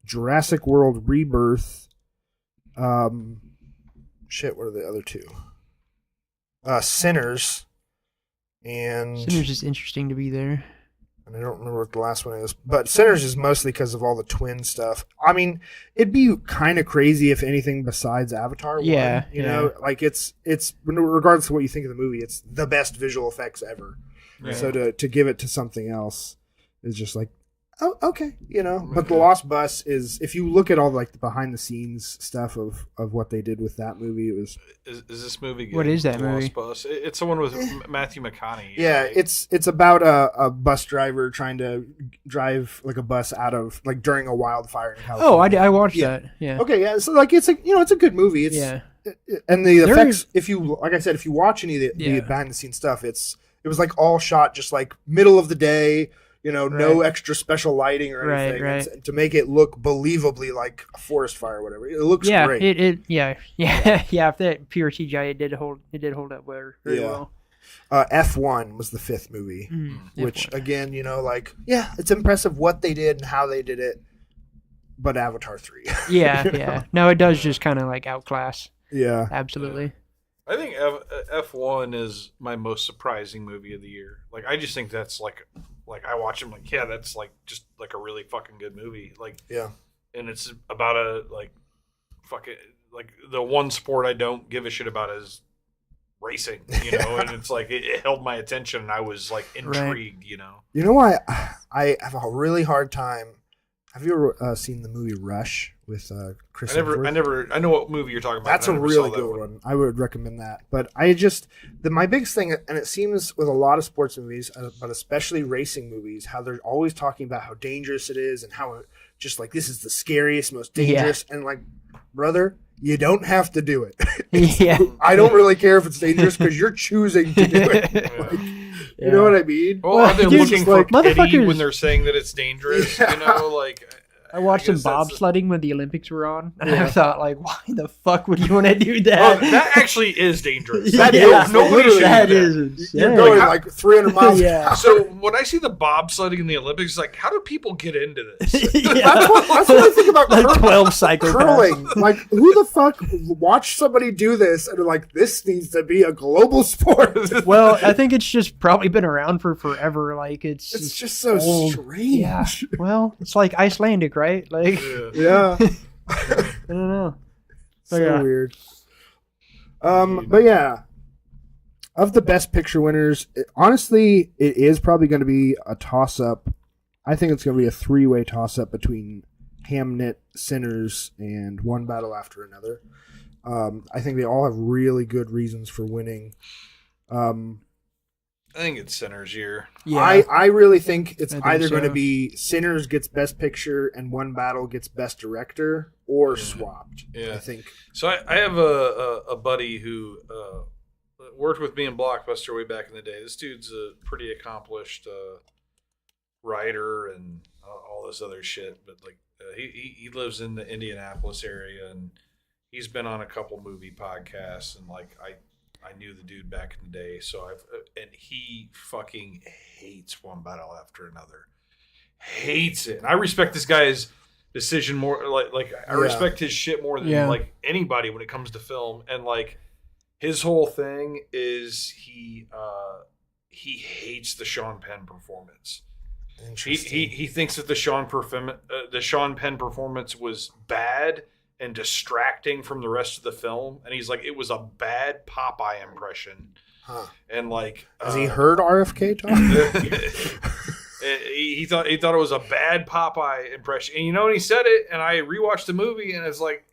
Jurassic World Rebirth. What are the other two? Sinners. And Sinners is interesting to be there. I don't remember what the last one is, but Sinners is mostly because of all the twin stuff. I mean, it'd be kind of crazy if anything besides Avatar won. Yeah, You know, like it's regardless of what you think of the movie, it's the best visual effects ever. Right. So to give it to something else is just like, oh, okay, But The Lost Bus is, if you look at all like the behind the scenes stuff of what they did with that movie, it was Is this movie good? What is that The Lost movie? Bus? It's the one with Matthew McConaughey. Yeah, right? it's about a bus driver trying to drive like a bus out of like during a wildfire in California. Oh, I watched Yeah. that. Yeah. Okay, yeah, so like it's a good movie. It's Yeah. and the There effects. is- If you like I said, if you watch any of the Yeah. behind the scenes stuff, it was like all shot just like middle of the day. No Right. extra special lighting or Right, anything right. It's to make it look believably like a forest fire or whatever. It looks Yeah. great. Yeah. If that pure CGI, it did hold up very Yeah. well. F1 was the 5th movie, which again, it's impressive what they did and how they did it. But Avatar 3. Yeah. No, it does just kind of like outclass. Yeah. Absolutely. I think F1 is my most surprising movie of the year. Like I just think that's like I watch him like, yeah, that's like just like a really fucking good movie. Like Yeah. and it's about a like fucking like the one sport I don't give a shit about is racing, and it's like it held my attention and I was like intrigued, You know why I have a really hard time. Have you ever seen the movie Rush with Chris Hemsworth? I know what movie you're talking about. That's but I a never really saw that good one. I would recommend that. But my biggest thing, and it seems with a lot of sports movies, but especially racing movies, how they're always talking about how dangerous it is and how just like this is the scariest, most dangerous. And like, brother, you don't have to do it. Yeah. I don't really care if it's dangerous because you're choosing to do it. You know what I mean? Well, are they dude, looking just for like- pity motherfuckers- when they're saying that it's dangerous? Like I watched some guess that's bobsledding when the Olympics were on, and I Yeah. thought, like, why the fuck would you want to do Oh, that? that actually is dangerous. That Yeah. is. Nobody Literally, should That do that. is insane. You're going like 300 miles an Yeah. hour. So when I see the bobsledding in the Olympics, it's like, how do people get into this? That's what I think about Like 12 psychopaths. curling. Like, who the fuck watch somebody do this and are like, this needs to be a global sport? Well, I think it's just probably been around for forever. Like, it's just so old. strange. Yeah. Well, it's like Icelandic, right? Like, Yeah. Yeah. I don't know. So Yeah. weird. But yeah, of the best picture winners, honestly, it is probably going to be a toss-up. I think it's going to be a 3-way toss-up between Hamnet, Sinners, and One Battle After Another. I think they all have really good reasons for winning. I think it's Sinner's year. Yeah. I really think it's I think either so. going to be Sinners gets Best Picture and One Battle gets Best Director, or swapped. Yeah. I think. So I have a buddy who worked with me in Blockbuster way back in the day. This dude's a pretty accomplished writer and all this other shit. But like, he lives in the Indianapolis area, and he's been on a couple movie podcasts. And like, I knew the dude back in the day, so and he fucking hates one battle after another. Hates it. And I respect this guy's decision more. Like I respect his shit more than like anybody when it comes to film. And like, his whole thing is he hates the Sean Penn performance. He thinks that the Sean Penn performance was bad and distracting from the rest of the film, and he's like, it was a bad Popeye impression. Huh. And like, has he heard RFK talk? he thought it was a bad Popeye impression, and and he said it, and I rewatched the movie, and it's like,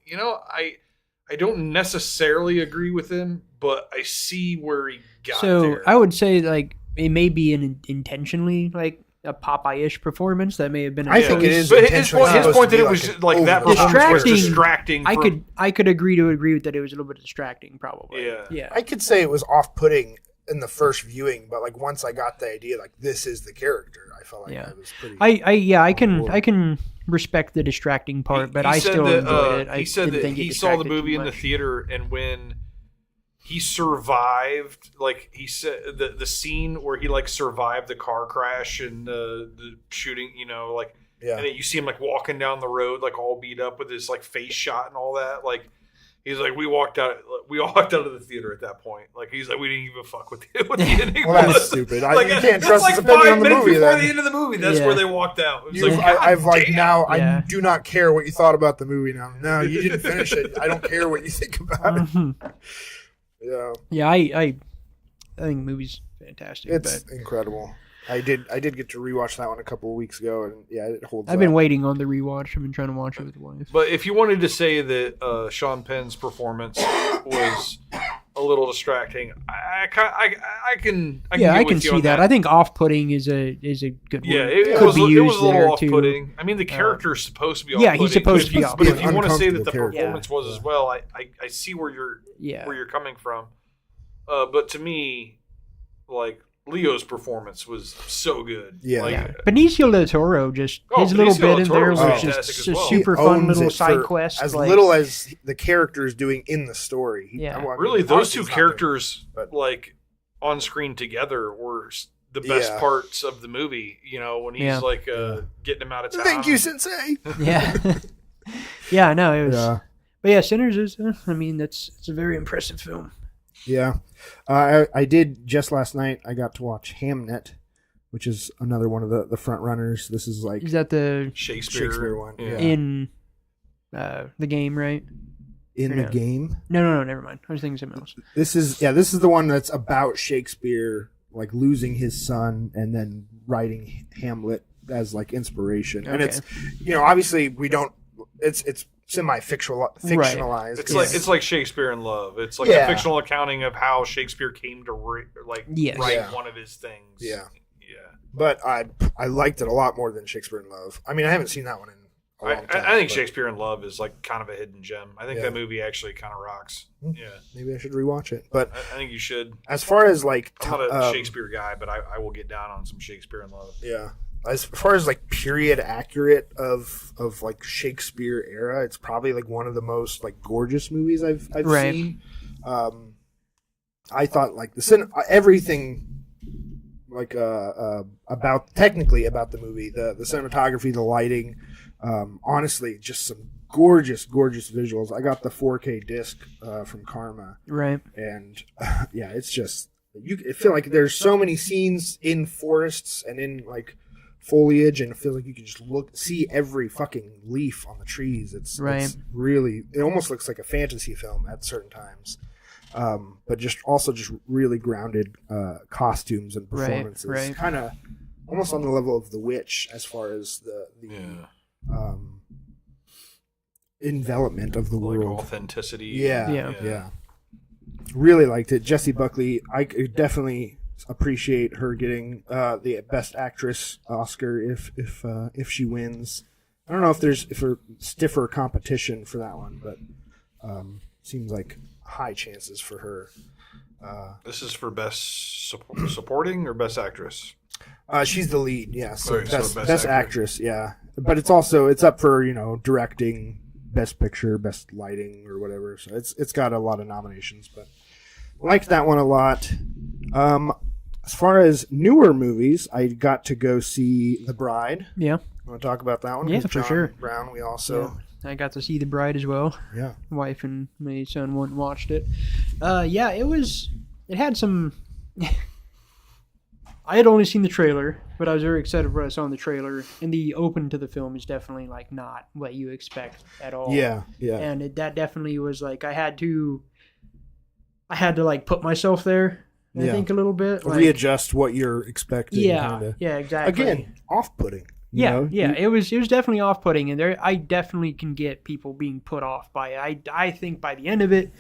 I don't necessarily agree with him, but I see where he got there. So I would say like it may be intentionally like a Popeye-ish performance that may have been. I think it is. But his point that it was like that performance was distracting. I could agree with that. It was a little bit distracting, probably. Yeah. I could say it was off-putting in the first viewing, but like once I got the idea, like this is the character, I felt like I was pretty. I can respect the distracting part, but I still enjoyed it. He said that he saw the movie in the theater, and when he survived, like he said, the scene where he like survived the car crash and the shooting, and then you see him like walking down the road, like all beat up with his like face shot and all that. Like, he's like, we walked out of the theater at that point. Like, he's like, we didn't even fuck with the ending. Well, that's stupid. Like, you can't trust like his opinion 5 on the minutes movie. Before Then the end of the movie, that's where they walked out. It was I do not care what you thought about the movie now. No, you didn't finish it. I don't care what you think about it. Yeah, I think the movie's fantastic. It's incredible. I did get to rewatch that one a couple of weeks ago, and it holds up. I've been waiting on the rewatch. I've been trying to watch it with the wife. But if you wanted to say that Sean Penn's performance was a little distracting, I can see that. I think off-putting is a good word. Yeah, it was a little off-putting. I mean, the character is supposed to be off-putting. Yeah, he's supposed to be off-putting. But if you want to say that the performance was as well, I see where you're coming from. But to me, like, Leo's performance was so good. Benicio del Toro, just his little bit in there was just a super fun little side quest. As little as the character is doing in the story. Really, those two characters, like, on screen together were the best parts of the movie. When he's like getting him out of town. Thank you, Sensei. Yeah, no, it was. But Sinners is. It's a very impressive film. Yeah. I did just last night. I got to watch Hamnet, which is another one of the front runners. This is like. Is that the Shakespeare one? Yeah. In the game, right? In the game? No, never mind. I was thinking something else. This is the one that's about Shakespeare, like losing his son and then writing Hamlet as like inspiration. Okay. And it's, obviously we don't. It's semi-fictionalized. It's like Shakespeare in Love. It's like a fictional accounting of how Shakespeare came to write one of his things. Yeah. But I liked it a lot more than Shakespeare in Love. I mean, I haven't seen that one in a long time. I think Shakespeare in Love is like kind of a hidden gem. I think that movie actually kind of rocks. Yeah. Maybe I should rewatch it. But I think you should. As far as like, I'm not a Shakespeare guy, but I will get down on some Shakespeare in Love. Yeah. As far as like period accurate of like Shakespeare era, it's probably like one of the most like gorgeous movies I've seen. I thought like everything like about the movie, the cinematography, the lighting, honestly, just some gorgeous visuals. I got the 4K disc from Karma, right? And it's just I feel like there's so many scenes in forests and in like foliage, and it feels like you can just see every fucking leaf on the trees. It's really, it almost looks like a fantasy film at certain times. But just really grounded costumes and performances. Right. Kind of almost on the level of The Witch as far as the envelopment of the world. Authenticity. Yeah. Really liked it. Jessie Buckley, I could definitely appreciate her getting the Best Actress Oscar if she wins. I don't know if there's stiffer competition for that one, but seems like high chances for her. This is for best supporting or best actress. She's the lead, yeah. So Okay, so best, best best actress, yeah. But it's up for directing, best picture, best lighting, or whatever. So it's got a lot of nominations. But liked that one a lot. As far as newer movies, I got to go see The Bride. Yeah. Want to talk about that one? Yeah, 'Cause for John sure. Brown, we also I got to see The Bride as well. yeah. Wife and my son went and watched it. Yeah, it had some. I had only seen the trailer, but I was very excited when I saw the trailer. And the open to the film is definitely like not what you expect at all. Yeah, yeah. And that definitely was like I had to like put myself there. I think a little bit like, readjust what you're expecting. Yeah, kinda. yeah, exactly. Again, off-putting. Yeah. It was definitely off-putting, and I definitely can get people being put off by it. I think by the end of it,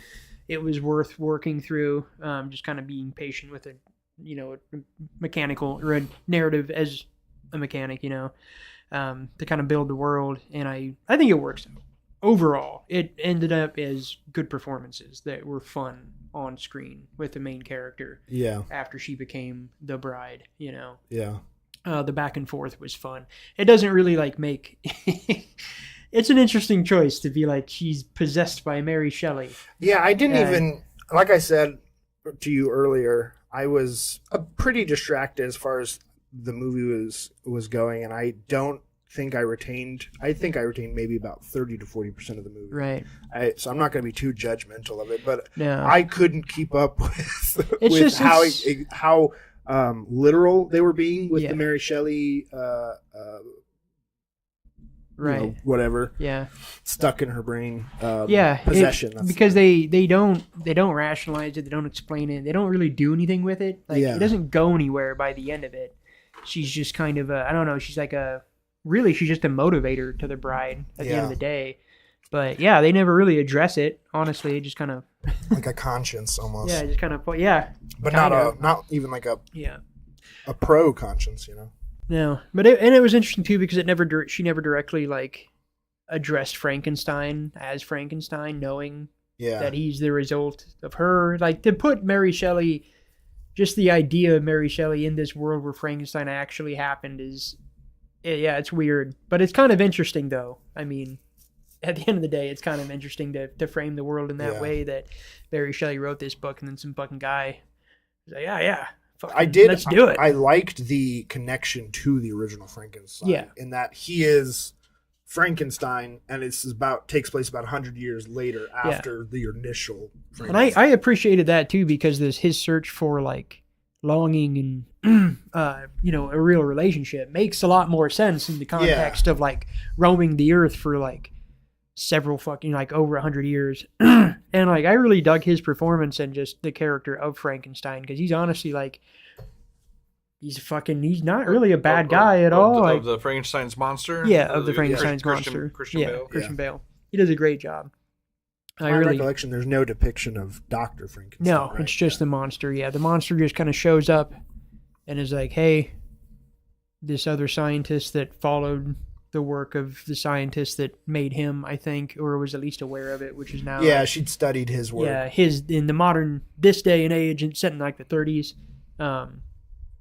it was worth working through. Just kind of being patient with a mechanical or a narrative as a mechanic, to kind of build the world, and I think it works. Overall, it ended up as good performances that were fun on screen with the main character. Yeah. After she became the bride, Yeah. the back and forth was fun. It doesn't really like make. It's an interesting choice to be like she's possessed by Mary Shelley. Yeah, I didn't even, like I said to you earlier, I was pretty distracted as far as the movie was going, and I think I retained maybe about 30 to 40% of the movie. Right. So I'm not going to be too judgmental of it, but No. I couldn't keep up with, It's with just- how literal they were being with Yeah. the Mary Shelley Right. whatever Yeah. stuck in her brain Possession. That's Because they don't rationalize it. They don't explain it. They don't really do anything with it. Like Yeah. it doesn't go anywhere by the end of it. She's just kind of I don't know. She's like she's just a motivator to the bride at the end of the day. But yeah, they never really address it. Honestly, it just kind of like a conscience almost. but not even like a yeah. pro conscience, No, but it was interesting too because she never directly like addressed Frankenstein as Frankenstein, knowing that he's the result of her. Like to put Mary Shelley, just the idea of Mary Shelley in this world where Frankenstein actually happened is, it's weird, but it's kind of interesting though. I mean, at the end of the day, it's kind of interesting to frame the world in that way that Mary Shelley wrote this book and then some fucking guy was like, I did. Let's do it. I liked the connection to the original Frankenstein. Yeah. In that he is Frankenstein, and takes place about 100 years later after the initial Frankenstein. And I appreciated that too because there's his search for like longing and a real relationship makes a lot more sense in the context of like roaming the earth for like several fucking like over 100 years. And like I really dug his performance and just the character of Frankenstein because he's honestly like he's not really a bad guy at all. Of the Frankenstein's monster? Yeah, of the Frankenstein's monster. Christian Bale? Christian Bale. He does a great job. My recollection, there's no depiction of Dr. Frankenstein. No, right? it's just the monster. Yeah, the monster just kind of shows up and is like, hey, this other scientist that followed the work of the scientist that made him, I think, or was at least aware of it, which is now... Yeah, she'd studied his work. Yeah, in the modern, this day and age, and set in like the 30s,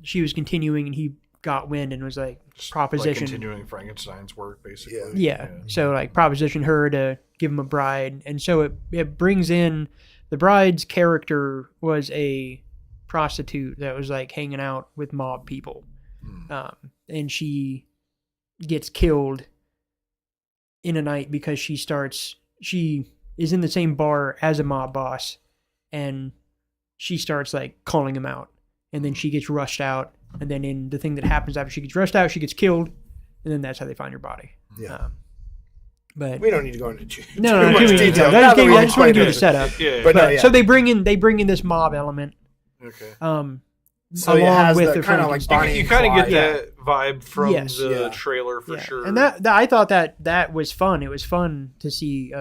she was continuing and he got wind and was like, proposition... Like continuing Frankenstein's work, basically. Yeah. So like proposition her to give him a bride. And so it brings in... The bride's character was a prostitute that was like hanging out with mob people. And she gets killed in a night because she is in the same bar as a mob boss and she starts like calling him out, and then she gets rushed out, and then in the thing that happens after she gets rushed out, she gets killed, and then that's how they find her body. But we don't need to go into too much detail. detail. I just want to give you the setup. Yeah. So they bring in this mob element. Okay. So it has the kind of like Bonnie you and kind of Clyde. get that vibe from Yes. the trailer for sure. And that I thought that was fun. It was fun to see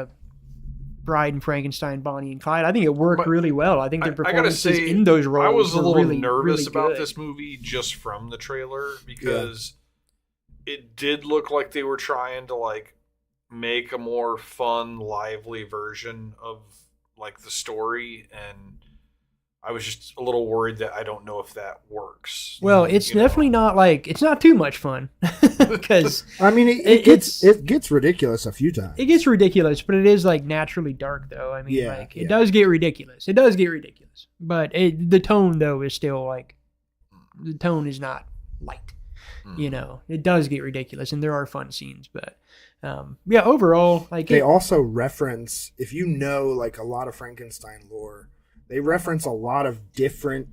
Bride and Frankenstein, Bonnie and Clyde. I think it worked really well. I think their performances in those roles. I was a little really, nervous really about good. this movie just from the trailer because it did look like they were trying to like make a more fun, lively version of like the story, and I was just a little worried that I don't know if that works. Well, it's definitely not like it's not too much fun because I mean, it gets ridiculous a few times. it gets ridiculous, but it is like naturally dark though. I mean, Yeah, like it yeah. does get ridiculous. It does get ridiculous, but the tone though is still like the tone is not light. You know, it does get ridiculous, and there are fun scenes, but yeah, overall, like They also reference, if you know like a lot of Frankenstein lore, they reference a lot of different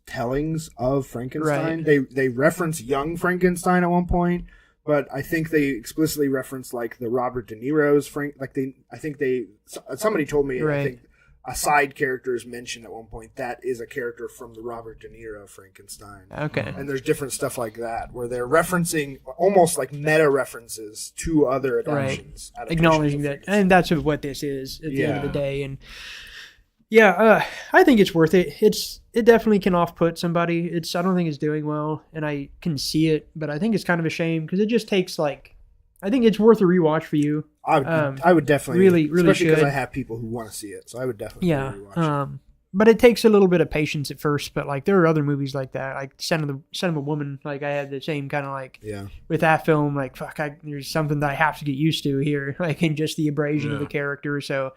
tellings of Frankenstein. They reference young Frankenstein at one point, but I think they explicitly reference like the Robert De Niro's somebody told me, Right. I think a side character is mentioned at one point that is a character from the Robert De Niro Frankenstein. okay, And there's different stuff like that where they're referencing almost like meta references to other adaptations. acknowledging that, and that's what this is at the end of the Yeah. day, and yeah, I think it's worth it. It definitely can off-put somebody. I don't think it's doing well, and I can see it, but I think it's kind of a shame because it just takes like, I think it's worth a rewatch for you. I would definitely, really especially because should. I have people who want to see it, so I would definitely Yeah, rewatch it. but it takes a little bit of patience at first. But like there are other movies like that, like Son of a Woman. Like I had the same kind of like Yeah, with that film. Like fuck, there's something that I have to get used to here, like in just the abrasion of the character. So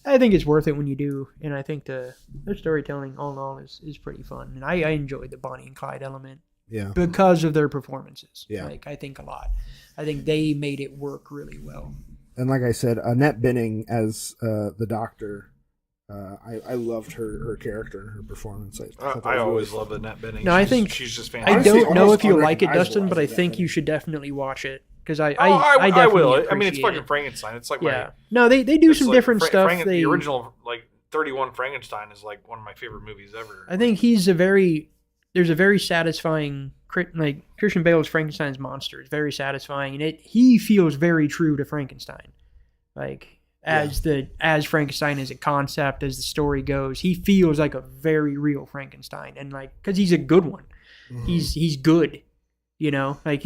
I think it's worth it when you do, and I think their storytelling all in all is pretty fun, and I enjoyed the Bonnie and Clyde element yeah, because of their performances. Yeah. Like I think a lot. I think they made it work really well. and like I said, Annette Bening as the Doctor. I loved her character and her performance. I thought that I was always really love Annette Bening. No, I think she's just I fantastic. Honestly, don't know almost if you'll like it, unrecognizable Dustin, but I as think Annette you Bening. should definitely watch it because I I definitely will. I mean, it's appreciate fucking it. Frankenstein. It's like Yeah. No, they do it's some like different stuff. The original, like 31 Frankenstein, is like one of my favorite movies ever. I think there's a very satisfying, like Christian Bale's Frankenstein's monster is very satisfying, and he feels very true to Frankenstein, like as Frankenstein as a concept, as the story goes, he feels like a very real Frankenstein, and like because he's a good one, he's good, you know, like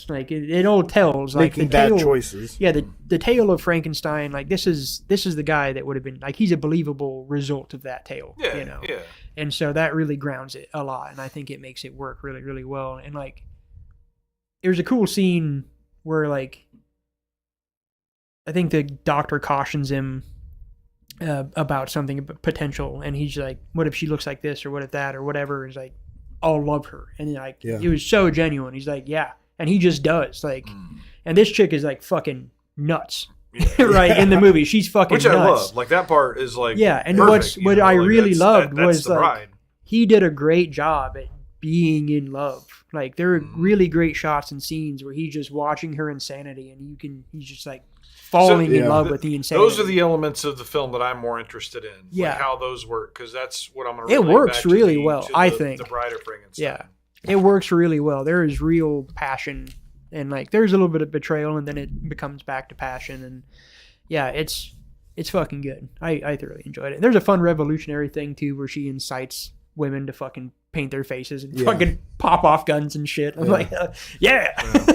like it all tells like making the bad tale, choices. yeah, the tale of Frankenstein, like this is the guy that would have been like he's a believable result of that tale, Yeah, you know. yeah. And so that really grounds it a lot, and I think it makes it work really, really well. And like, there's a cool scene where like, I think the doctor cautions him about something potential, and he's like, "What if she looks like this, or what if that, or whatever?" He's like, "I'll love her," and like, Yeah. it was so genuine. He's like, "Yeah," and he just does like, and this chick is like fucking nuts, right in the movie. She's fucking Which nuts. I love. Like that part is like Yeah, and perfect, what I like, really loved that's was the like bride. he did a great job at being in love. Like there are really great shots and scenes where he's just watching her insanity, and he's just like falling in love with the insanity. Those are the elements of the film that I'm more interested in. Yeah. Like how those work, because that's what I'm going It works really well, I think. The Bride of Frankenstein. Yeah, it works really well. There is real passion, and like there's a little bit of betrayal, and then it becomes back to passion, and yeah, it's fucking good. I thoroughly enjoyed it. There's a fun revolutionary thing too, where she incites women to fucking paint their faces and fucking pop off guns and shit. I'm like,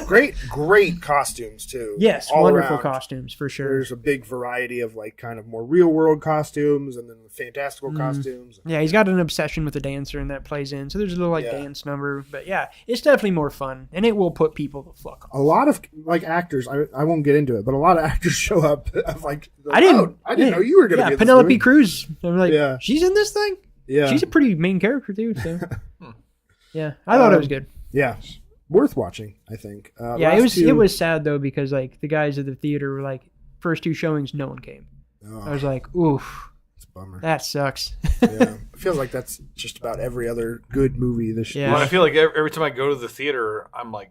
Great costumes too. Yes, all wonderful around. costumes for sure. There's a big variety of like kind of more real world costumes and then the fantastical costumes. Yeah, he's got an obsession with the dancer, and that plays in. So there's a little like Yeah. dance number, but yeah, it's definitely more fun, and it will put people the fuck off. A lot of like actors, I won't get into it, but a lot of actors show up. Of like, I didn't know you were going to be in this Penelope movie. Cruz. I'm like, Yeah. she's in this thing. Yeah, She's a pretty main character too. So yeah, I thought it was good. yeah, worth watching. I think. Yeah, it was sad though because like the guys at the theater were like first two showings, no one came. I was like, oof, It's a bummer. that sucks. Yeah, it feels like that's just about every other good movie this year. Yeah. Well, I feel like every time I go to the theater, I'm like,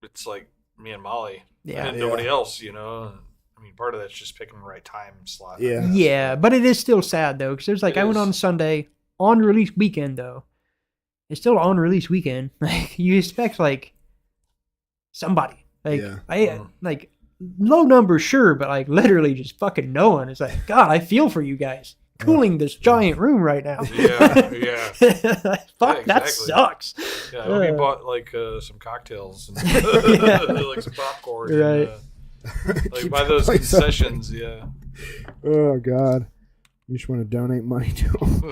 it's like me and Molly, Yeah. and nobody else. You know, I mean, part of that's just picking the right time slot. Yeah. Yeah, but it is still sad though because there's like It I went is. on Sunday on release weekend though. It's still on release weekend. Like you expect like somebody like Yeah. like low numbers sure, but like literally just fucking no one. It's like God, I feel for you guys cooling this giant room right now. Yeah, yeah. Fuck, that exactly. sucks. Yeah, I hope you bought like some cocktails and Yeah. like some popcorn. Right. And, like buy those Like concessions. Yeah. Oh God. You just want to donate money to them.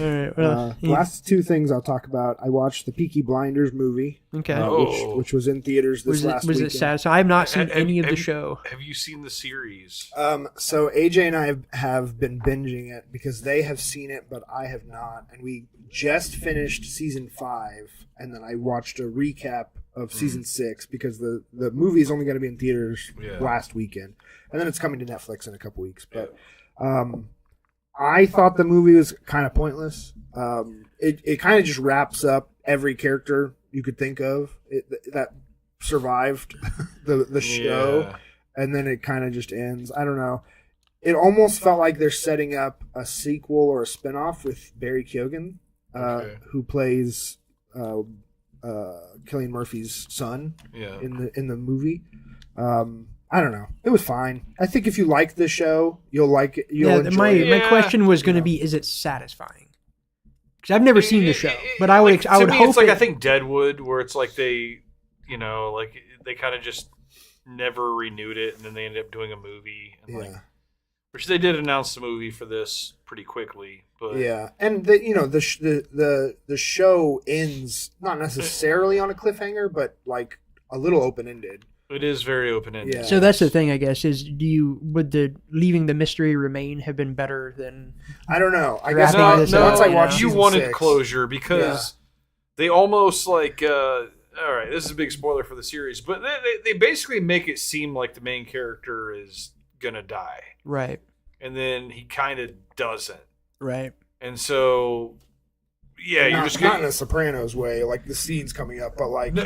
All right. Well, Last two things I'll talk about. I watched the Peaky Blinders movie, okay. which was in theaters this last was weekend. it satisfying? I have not seen any of the show. Have you seen the series? So AJ and I have been binging it because they have seen it, but I have not. And we just finished season 5, and then I watched a recap of season 6 because the movie is only going to be in theaters last weekend, and then it's coming to Netflix in a couple weeks. But I thought the movie was kind of pointless. It kind of just wraps up every character you could think of that survived the show, and then it kind of just ends. I don't know. It almost felt like they're setting up a sequel or a spinoff with Barry Keoghan, who plays Cillian Murphy's son in the movie. I don't know. It was fine. I think if you like the show, you'll like it. You'll enjoy it. My question was going to be: is it satisfying? Because I've never seen the show, but I would. I would hope it's like I think Deadwood, where it's like they, like they kind of just never renewed it, and then they ended up doing a movie. And which they did announce the movie for this pretty quickly, but and the show ends not necessarily on a cliffhanger, but like a little open ended. It is very open-ended. Yeah. So that's the thing, I guess, is would the leaving the mystery remain have been better than... I don't know. I guess No, once I watched you season wanted 6, closure because they almost like... all right, this is a big spoiler for the series, but they basically make it seem like the main character is going to die. Right. And then he kind of doesn't. Right. And so... Yeah, you're just not in a Sopranos way, like the scenes coming up, but like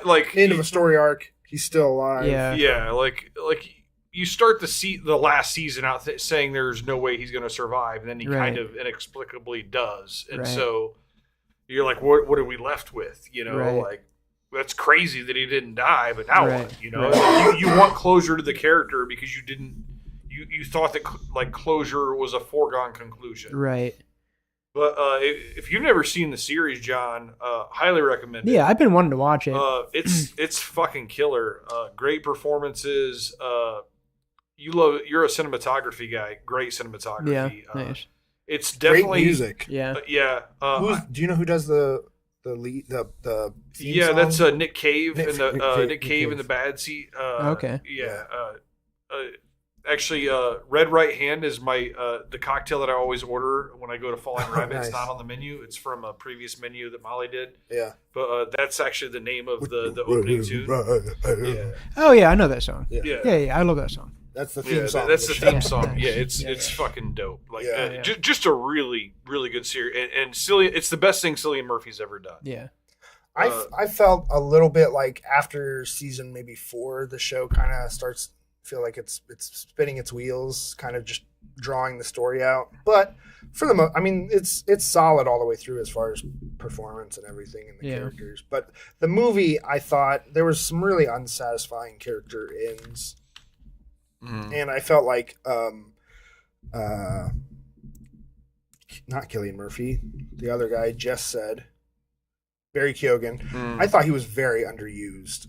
like end of a story arc. He's still alive. Yeah, like you start the last season out saying there's no way he's going to survive, and then he kind of inexplicably does, and so you're like, what are we left with? Like that's crazy that he didn't die, but now what? You want closure to the character because you didn't, you thought that like closure was a foregone conclusion, right? But if you've never seen the series, John, highly recommend it. Yeah, I've been wanting to watch it. It's fucking killer. Great performances. You're a cinematography guy. Great cinematography. Yeah, nice. It's definitely great music. Yeah. Do you know who does the lead the theme song? That's Nick Cave Nick Cave in the Bad Seat. Okay. Yeah. Actually, Red Right Hand is my the cocktail that I always order when I go to Falling Rabbit. Nice. It's not on the menu. It's from a previous menu that Molly did. Yeah. But that's actually the name of the opening tune. Yeah. Oh yeah, I know that song. Yeah. Yeah, I love that song. That's the theme song. That's the show. theme song. Nice. Yeah, it's fucking dope. Like Yeah. just a really really good series. And Cillian, it's the best thing Cillian Murphy's ever done. Yeah. I felt a little bit like after season maybe 4, the show kind of starts feel like it's spinning its wheels, kind of just drawing the story out. But for the most, I mean, it's solid all the way through as far as performance and everything and the characters. But the movie, I thought there was some really unsatisfying character ends, and I felt like not Cillian Murphy, the other guy, Jess said, Barry Keoghan. I thought he was very underused.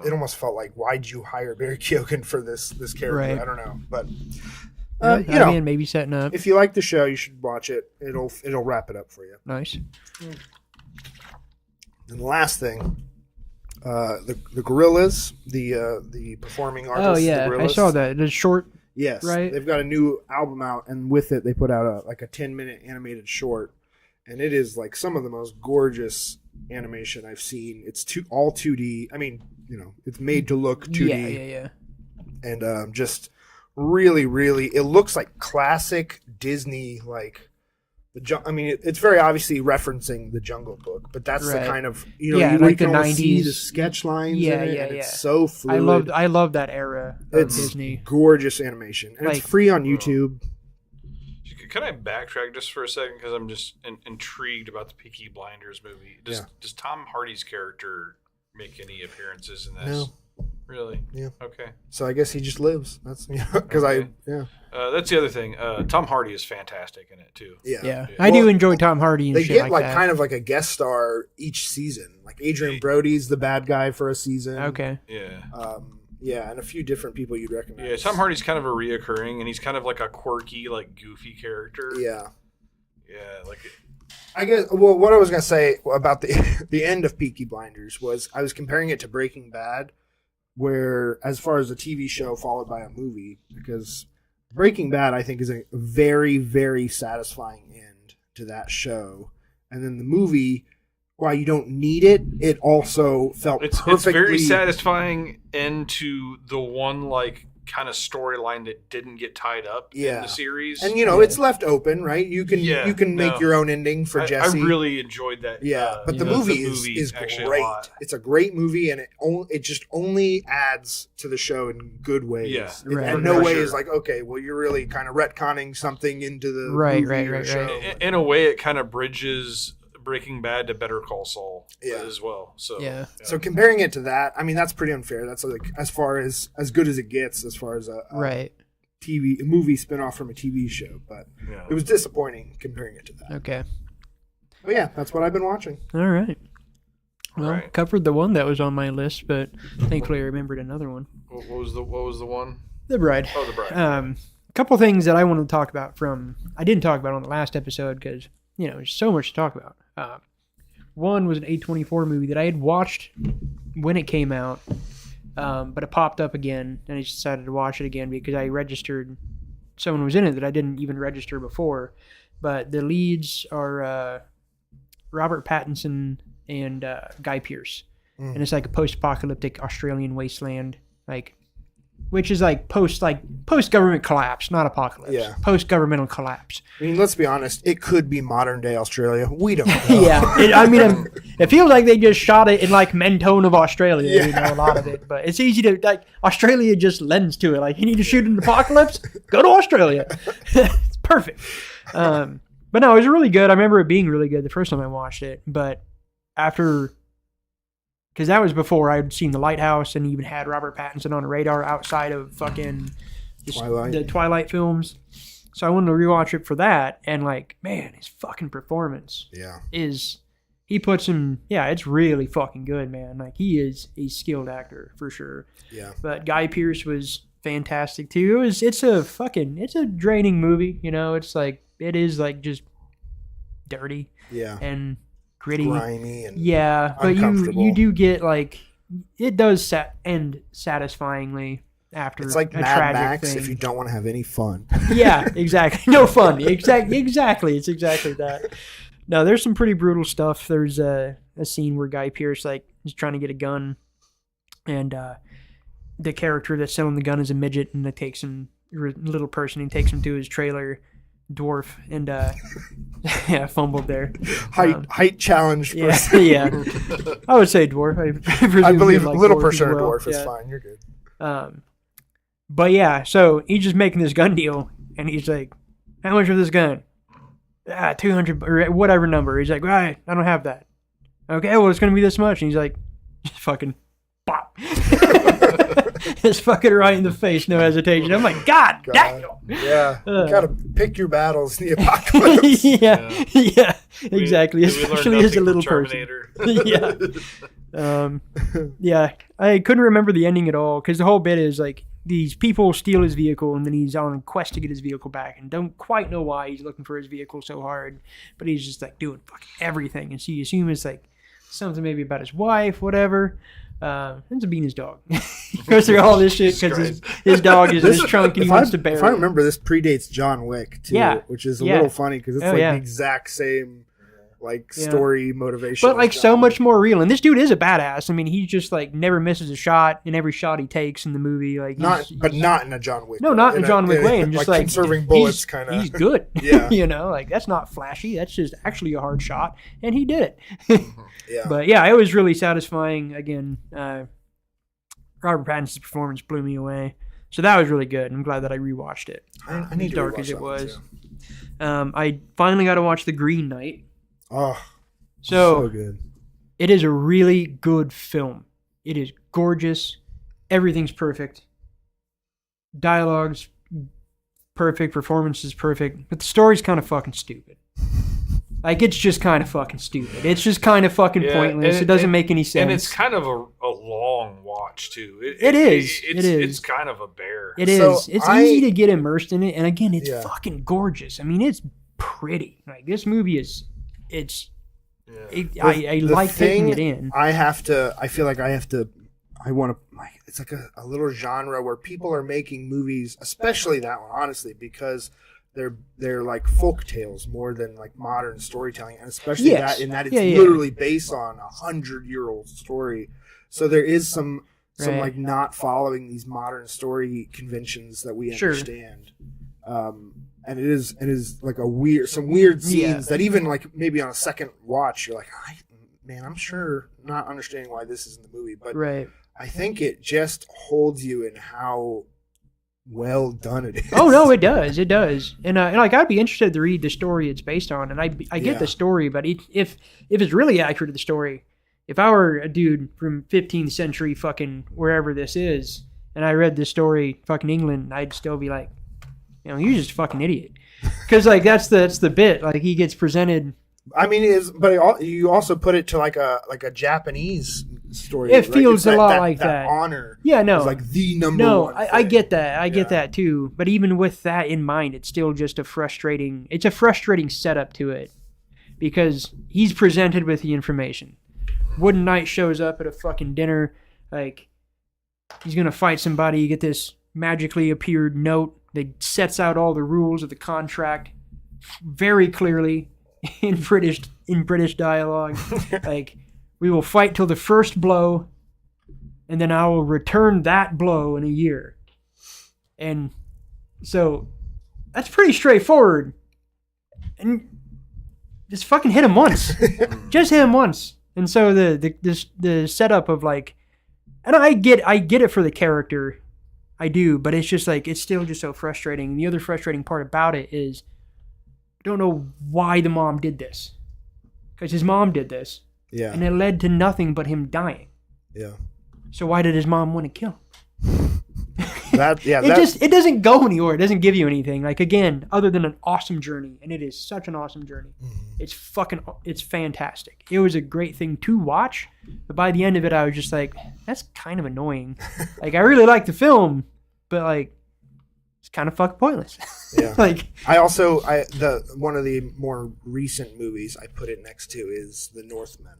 It almost felt like, why'd you hire Barry Keoghan for this character? Right. I don't know, but maybe setting up. if you like the show, you should watch it. It'll wrap it up for you. Nice. And the last thing, the Gorillas, the performing artists. Oh yeah, the Gorillas, I saw that. The short. Yes, right? They've got a new album out, and with it, they put out a 10-minute animated short, and it is like some of the most gorgeous animation I've seen. It's all 2D. I mean, it's made to look 2D. Yeah. And just really, really, it looks like classic Disney, like it's very obviously referencing the Jungle Book, but that's the kind of you like can the almost see 90s. the sketch lines. Yeah, in it, yeah, and yeah. It's so fluid. I love that era of It's Disney. gorgeous animation, and it's free on YouTube. Can I backtrack just for a second because I'm just intrigued about the Peaky Blinders movie? Does Tom Hardy's character make any appearances in this? No. Really? Yeah. Okay. So I guess he just lives. That's because that's the other thing. Tom Hardy is fantastic in it too. Yeah. I do enjoy Tom Hardy and they shit get like that. kind of like a guest star each season. Like Adrian Brody's the bad guy for a season. Okay. Yeah. Yeah, and a few different people you'd recognize. Yeah, Tom Hardy's kind of a reoccurring, and he's kind of like a quirky, like goofy character. Yeah. Yeah, like. I guess. Well, what I was gonna say about the end of Peaky Blinders was I was comparing it to Breaking Bad, where as far as a TV show followed by a movie, because Breaking Bad I think is a very, very satisfying end to that show, and then the movie, while you don't need it, it also felt perfectly. It's very satisfying end to the one like kind of storyline that didn't get tied up in the series, and it's left open, right? You can make your own ending for Jesse. I really enjoyed that. But the movie is great. It's a great movie, and it just only adds to the show in good ways. Yeah, in no way is like, okay, well, you're really kind of retconning something into the movie or show. In a way, it kind of bridges Breaking Bad to Better Call Saul as well. So So comparing it to that, I mean, that's pretty unfair. That's like as far as good as it gets as far as a movie spinoff from a TV show. But it was disappointing comparing it to that. Okay. But yeah, that's what I've been watching. All right. Well, covered the one that was on my list, but thankfully I remembered another one. What was the one? The Bride. Oh, The Bride. A couple things that I wanted to talk about I didn't talk about on the last episode because there's so much to talk about. One was an A24 movie that I had watched when it came out, but it popped up again, and I just decided to watch it again because I registered someone was in it that I didn't even register before. But the leads are Robert Pattinson and Guy Pearce, and it's like a post-apocalyptic Australian wasteland, which is like post-government collapse, not apocalypse. Yeah. Post-governmental collapse. I mean, let's be honest. It could be modern-day Australia. We don't know. It feels like they just shot it in like Mentone of Australia, a lot of it. But it's easy to, Australia just lends to it. Like, you need to shoot an apocalypse? Go to Australia. It's perfect. But no, it was really good. I remember it being really good the first time I watched it. But after... Because that was before I'd seen The Lighthouse and even had Robert Pattinson on radar outside of fucking the Twilight films. So I wanted to rewatch it for that. And man, his fucking performance he puts him, it's really fucking good, man. He is a skilled actor for sure. Yeah. But Guy Pearce was fantastic too. It's a draining movie, it is just dirty. Yeah. And gritty, grimy, and but you do get it does end satisfyingly after it's like a Mad tragic Max thing. if you don't want to have any fun. Yeah, exactly. No fun. Exactly. It's exactly that. No, there's some pretty brutal stuff. There's a scene where Guy Pearce is trying to get a gun, and the character that's selling the gun is a midget, and it takes him little person and takes him to his trailer. Dwarf and fumbled there. Height challenge. Yeah. I would say dwarf. I believe little person or dwarf is fine. You're good. But yeah, so he's just making this gun deal, and he's like, "How much for this gun?" 200 or whatever number. He's like, "Right, I don't have that." Okay, well it's gonna be this much, and he's like, just fucking pop. Just fucking right in the face, no hesitation. I'm like, God damn. Yeah, you gotta pick your battles in the apocalypse. yeah, exactly. Especially as a little person. Yeah. I couldn't remember the ending at all because the whole bit is these people steal his vehicle and then he's on a quest to get his vehicle back and don't quite know why he's looking for his vehicle so hard, but he's just doing fucking everything, and so you assume it's something maybe about his wife, whatever. Ends up being his dog. He goes through all this shit because his dog is in his trunk and he wants to bury it. If I remember, this predates John Wick too, which is a little funny because it's the exact same story motivation. But so much more real. And this dude is a badass. I mean, he just never misses a shot in every shot he takes in the movie. Not in a John Wick. No, not in a John Wick way. And just conserving bullets, kind of. He's good. Yeah. That's not flashy. That's just actually a hard shot, and he did it. Yeah. But yeah, it was really satisfying. Again, Robert Pattinson's performance blew me away. So that was really good. I'm glad that I rewatched it. I need as dark as it was. I finally got to watch The Green Knight. Oh, so good. It is a really good film. It is gorgeous. Everything's perfect. Dialogue's perfect. Performance is perfect. But the story's kind of fucking stupid. It's just kind of fucking stupid. It's just kind of fucking pointless. It doesn't make any sense. And it's kind of a long watch. watch too. It is. It's kind of a bear. It is. So It's easy to get immersed in it, and again, it's Yeah. fucking gorgeous. I mean, it's pretty. Like this movie is. It's. Yeah. I The like taking thing it in. I feel like I want to, like, it's like a little genre where people are making movies, especially that one, honestly, because they're like folk tales more than like modern storytelling, and especially Yes. that in that it's Yeah, yeah. literally based on 100-year-old story. So there is some Right. like not following these modern story conventions that we Sure. understand. And it is like some weird scenes Yeah. that even like maybe on a second watch you're like, man, I'm sure not understanding why this is in the movie, but Right. I think it just holds you in how well done it is. Oh no, it does. It does. And like I'd be interested to read the story it's based on, and I get Yeah. the story, but if it's really accurate to the story, if I were a dude from 15th century fucking wherever this is, and I read this story fucking England, I'd still be like, you're just a fucking idiot, because like that's the bit. Like he gets presented. I mean, you also put it to like a Japanese story. It right? feels It's a lot like that. Honor. Yeah, no, is like the number no, one. I thing. get that. I Yeah. get that too. But even with that in mind, it's still just a frustrating setup to it, because he's presented with the information. Wooden Knight shows up at a fucking dinner, like he's gonna fight somebody. You get this magically appeared note that sets out all the rules of the contract very clearly in British dialogue. Like, we will fight till the first blow, and then I will return that blow in a year. And so that's pretty straightforward. And just fucking hit him once. Just hit him once. And so the setup of like, and I get it for the character, I do, but it's just like, it's still just so frustrating. And the other frustrating part about it is, I don't know why the mom did this, because his mom did this, Yeah. and it led to nothing but him dying. Yeah. So why did his mom want to kill him? That It doesn't go anywhere. It doesn't give you anything. Like, again, other than an awesome journey, and it is such an awesome journey. It's fantastic. It was a great thing to watch, but by the end of it, I was just like, that's kind of annoying. Like, I really like the film, but like, it's kind of fucking pointless. Yeah. Like, one of the more recent movies I put it next to is The Northman.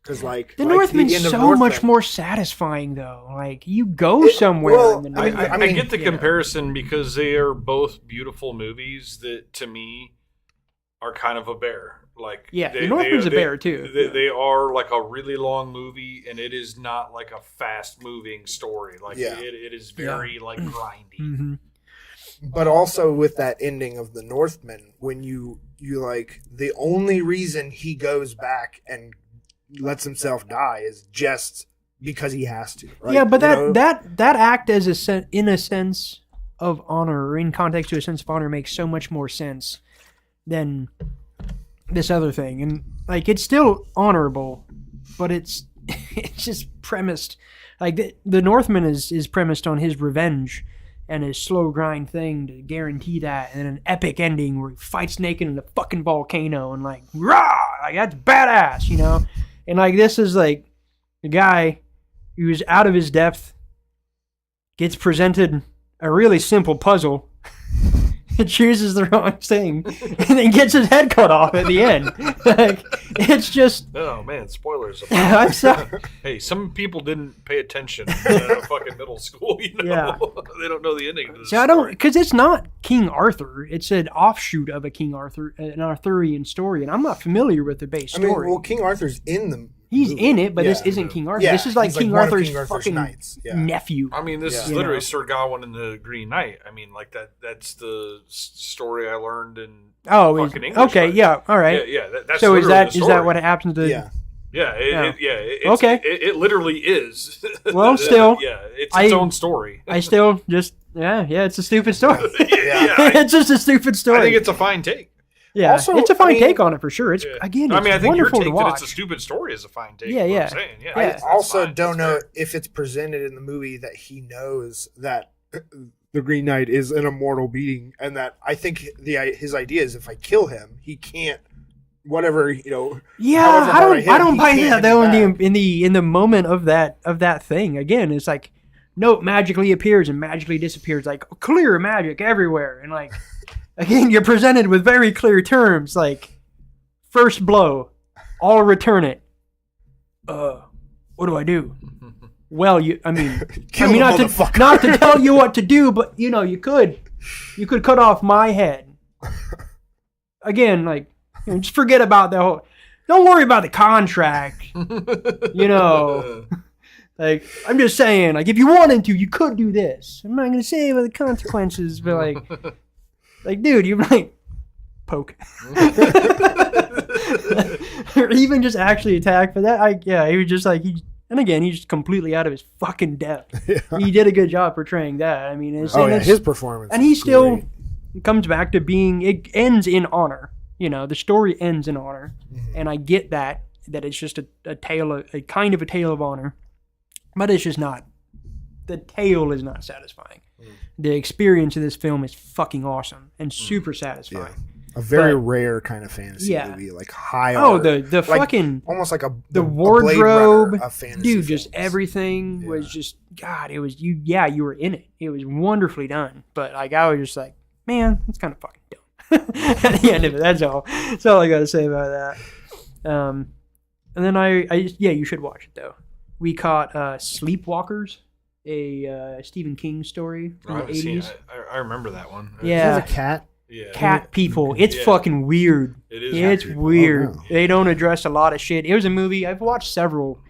Because like The like Northman's end of so Northman- much more satisfying, though. Like, you go somewhere well, in the I mean, Northman. I get the you know. comparison because they are both beautiful movies that, to me, are kind of a bear. Like, Yeah, The Northman's a bear, too. They are like a really long movie, and it is not like a fast-moving story. Like, Yeah. it is very like grindy. Mhm. But also with that ending of The Northman, when you like, the only reason he goes back and lets himself die is just because he has to. Right? Yeah, but You know? that act as in a sense of honor, or in context to a sense of honor, makes so much more sense than this other thing. And like, it's still honorable, but it's just premised like the Northman is premised on his revenge and his slow grind thing to guarantee that, and an epic ending where he fights naked in a fucking volcano and like, rah, like that's badass, you know. And like, this is like a guy who's out of his depth, gets presented a really simple puzzle, and chooses the wrong thing, and then gets his head cut off at the end. Like, it's just, Oh man, spoilers! I'm sorry. Hey, some people didn't pay attention in fucking middle school. You know, Yeah. They don't know the ending. To this See, I don't, story. because it's not King Arthur. It's an offshoot of a King Arthur, an Arthurian story, and I'm not familiar with the base I mean, story. well, King Arthur's in the He's movie. in it, but this Yeah. isn't King Arthur. Yeah, This is like he's King one of Arthur's King Arthur's fucking knights. Yeah. nephew. I mean, this Yeah. is You literally know. Sir Gawain and the Green Knight. I mean, like that's the story I learned in Oh, fucking English. okay, right? yeah, all right. Yeah, that's So is literally that the is story. that what happens to? Yeah. Yeah, it's, Okay. It literally is. Well, still, yeah, it's its I- own story. I still just yeah, it's a stupid story. yeah, It's just a stupid story. I think it's a fine take. yeah, Also, it's a fine I mean- take on it for sure. It's Yeah. again, I it's mean, I think your wonderful to take that watch. it's a stupid story is a fine take. Yeah, is what yeah. I'm saying. Yeah, I that's also fine. don't That's know fair. if it's presented in the movie that he knows that the Green Knight is an immortal being, and that I think his idea is if I kill him, he can't whatever, Yeah, however hard I hit I him, don't he buy can't that though. hit me In the moment of that thing, again, it's like note magically appears and magically disappears, like clear magic everywhere, and like again, you're presented with very clear terms, like first blow, I'll return it. What do I do? Well, I mean, Kill the motherfucker. not to tell you what to do, but you could cut off my head. Again, like, just forget about the whole. Don't worry about the contract. Like, I'm just saying, like, if you wanted to, you could do this. I'm not gonna say what the consequences, but like, dude, you like poke, or even just actually attack. But that, he was just like and again, he's just completely out of his fucking depth. Yeah. He did a good job portraying that. I mean, his performance, and he still great. comes back to being. It ends in honor. The story ends in honor, and I get that it's just a tale of a kind of a tale of honor, but it's just not. The tale is not satisfying. The experience of this film is fucking awesome and super satisfying. Yeah. A very rare kind of fantasy movie, like high art. The like, fucking almost like the wardrobe, of fantasy dude. films. Just everything was just God. It was you. Yeah, you were in it. It was wonderfully done. But like I was just like, man, it's kind of fucking dumb. At the end of it, that's all. That's all I got to say about that. And then you should watch it though. We caught Sleepwalkers, a Stephen King story from the 80s. I remember that one. Yeah. Is this a cat? Yeah. Cat people. It's fucking weird. It is. It's weird. Oh, wow. They don't address a lot of shit. It was a movie. I've watched several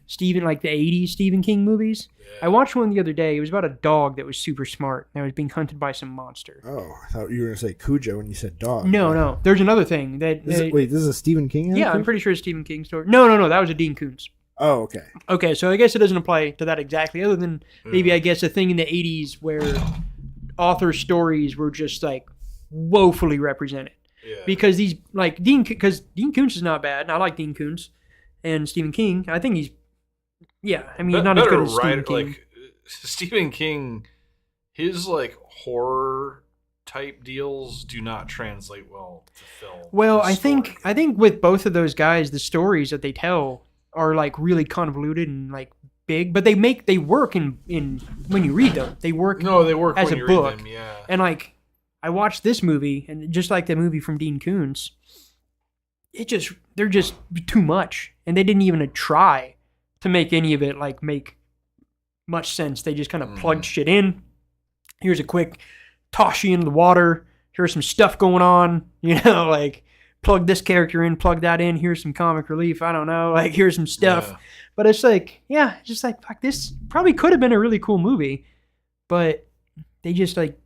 the 80s Stephen King movies. Yeah. I watched one the other day. It was about a dog that was super smart and was being hunted by some monster. Oh, I thought you were going to say Cujo when you said dog. No. There's another thing. This is a Stephen King? Yeah, I'm pretty sure it's Stephen King story. No. That was a Dean Koontz. Oh, okay. Okay, so I guess it doesn't apply to that exactly, other than maybe I guess a thing in the 80s where author stories were just like woefully represented. Yeah. Because Dean Koontz is not bad, and I like Dean Koontz and Stephen King. I think he's he's not as good as Stephen King. Like Stephen King, his like horror type deals do not translate well to film. Well, I think with both of those guys, the stories that they tell are like really convoluted and like big, but they work in when you read them. They work as when a you book. read them, yeah. And like I watched this movie, and just like the movie from Dean Koontz, they're just too much, and they didn't even try to make any of it like make much sense. They just kind of plugged shit in. Here's a quick toss you into the water. Here's some stuff going on, like plug this character in, plug that in. Here's some comic relief. I don't know, like here's some stuff. Yeah. But it's like, just like fuck, this probably could have been a really cool movie, but they just like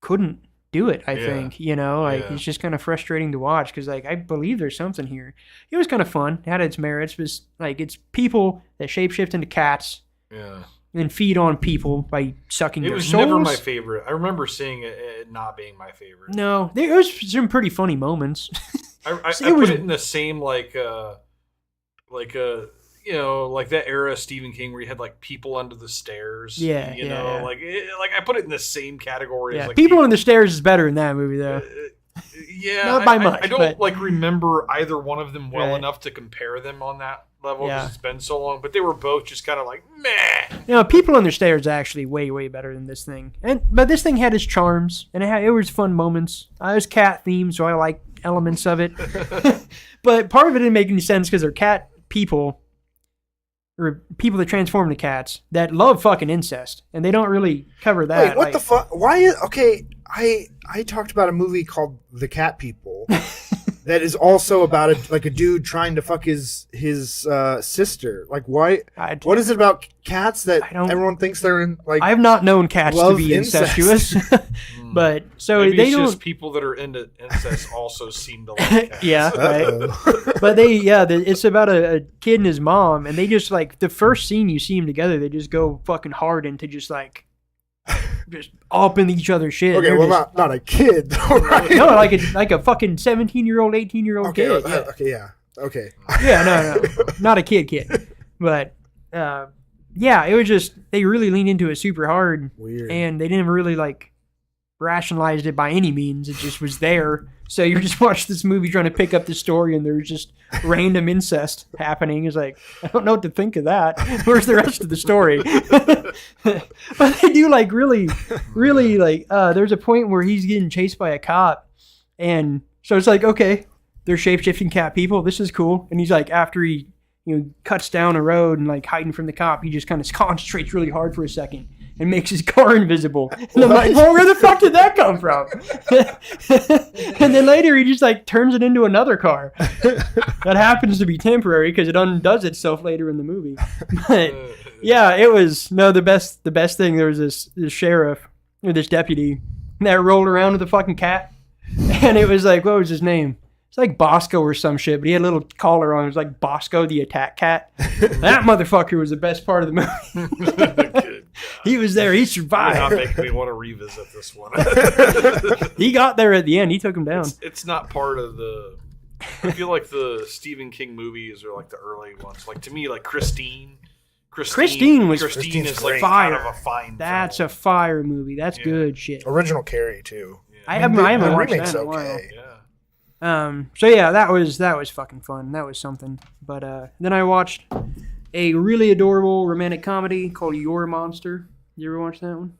couldn't do it. I think, it's just kind of frustrating to watch because like I believe there's something here. It was kind of fun. It had its merits. It was like it's people that shapeshift into cats. Yeah. And feed on people by sucking their souls. It was never my favorite. I remember seeing it not being my favorite. No, there was some pretty funny moments. I put it in the same like that era of Stephen King where you had like people under the stairs. Yeah, like I put it in the same category as like people on the stairs is better in that movie though. Not by much. I don't but remember either one of them well enough to compare them on that level because it's been so long. But they were both just kind of like meh. People on the stairs is actually way better than this thing. But this thing had its charms and it was fun moments. It was cat themed, so I like elements of it. But part of it didn't make any sense because they're cat people. Or people that transform into cats that love fucking incest, and they don't really cover that. Wait, what the fuck? Why? Okay, I talked about a movie called The Cat People that is also about a dude trying to fuck his sister. Like, why? What is it about cats that everyone thinks they're in? Like, I have not known cats to be incestuous, but so maybe they it's don't. Just people that are into incest also seem to like cats. Yeah, right. But it's about a kid and his mom, and they just like the first scene you see them together, they just go fucking hard into just up in each other's shit. Okay, not a kid, though, right? No, like a fucking 17-year-old, 18-year-old kid. Okay, yeah. Okay. Yeah, no, not a kid, but it was just they really leaned into it super hard. Weird. And they didn't really rationalized it by any means. It just was there. So you just watch this movie trying to pick up the story, and there's just random incest happening. It's like, I don't know what to think of that. Where's the rest of the story? But they do like really like. There's a point where he's getting chased by a cop, and so it's like, okay, they're shape-shifting cat people. This is cool. And he's like, after he cuts down a road and like hiding from the cop, he just kind of concentrates really hard for a second and makes his car invisible. And I'm like, well, where the fuck did that come from? And then later he just like turns it into another car. That happens to be temporary because it undoes itself later in the movie. But yeah, it was the best thing. There was this sheriff or this deputy that rolled around with a fucking cat, and it was like, what was his name? It's like Bosco or some shit, but he had a little collar on. It was like Bosco the attack cat. That motherfucker was the best part of the movie. He was there. He survived. You're not making me want to revisit this one. He got there at the end. He took him down. It's not part of the... I feel like the Stephen King movies are like the early ones. Like to me, like Christine is like fire. kind of a fine That's film. a fire movie. That's good shit. Original Ckery too. Yeah. I haven't watched remake's that in a while. okay. Yeah. So yeah, that was fucking fun. That was something. But then I watched a really adorable romantic comedy called Your Monster. You ever watch that one?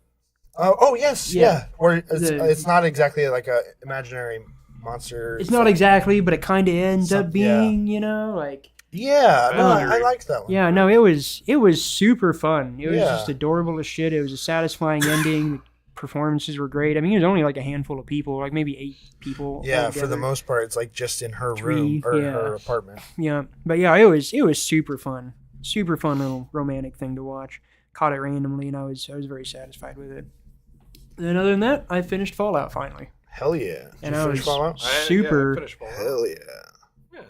Oh yes, Yeah. yeah. Or it's not exactly like a imaginary monster. It's not exactly, but it kind of ends up being, like. Yeah, no, Boundary. I liked that one. Yeah, no, it was super fun. It was Yeah. just adorable as shit. It was a satisfying ending. The performances were great. I mean, it was only like a handful of people, like maybe 8 people. Yeah, altogether. for the most part, it's like just in her 3, room or yeah. her apartment. Yeah, but yeah, it was super fun little romantic thing to watch. Caught it randomly, and I was very satisfied with it. And then other than that, I finished Fallout finally, Hell yeah! Did and you I finish was Fallout? super Finished Fallout. Hell yeah! Yeah.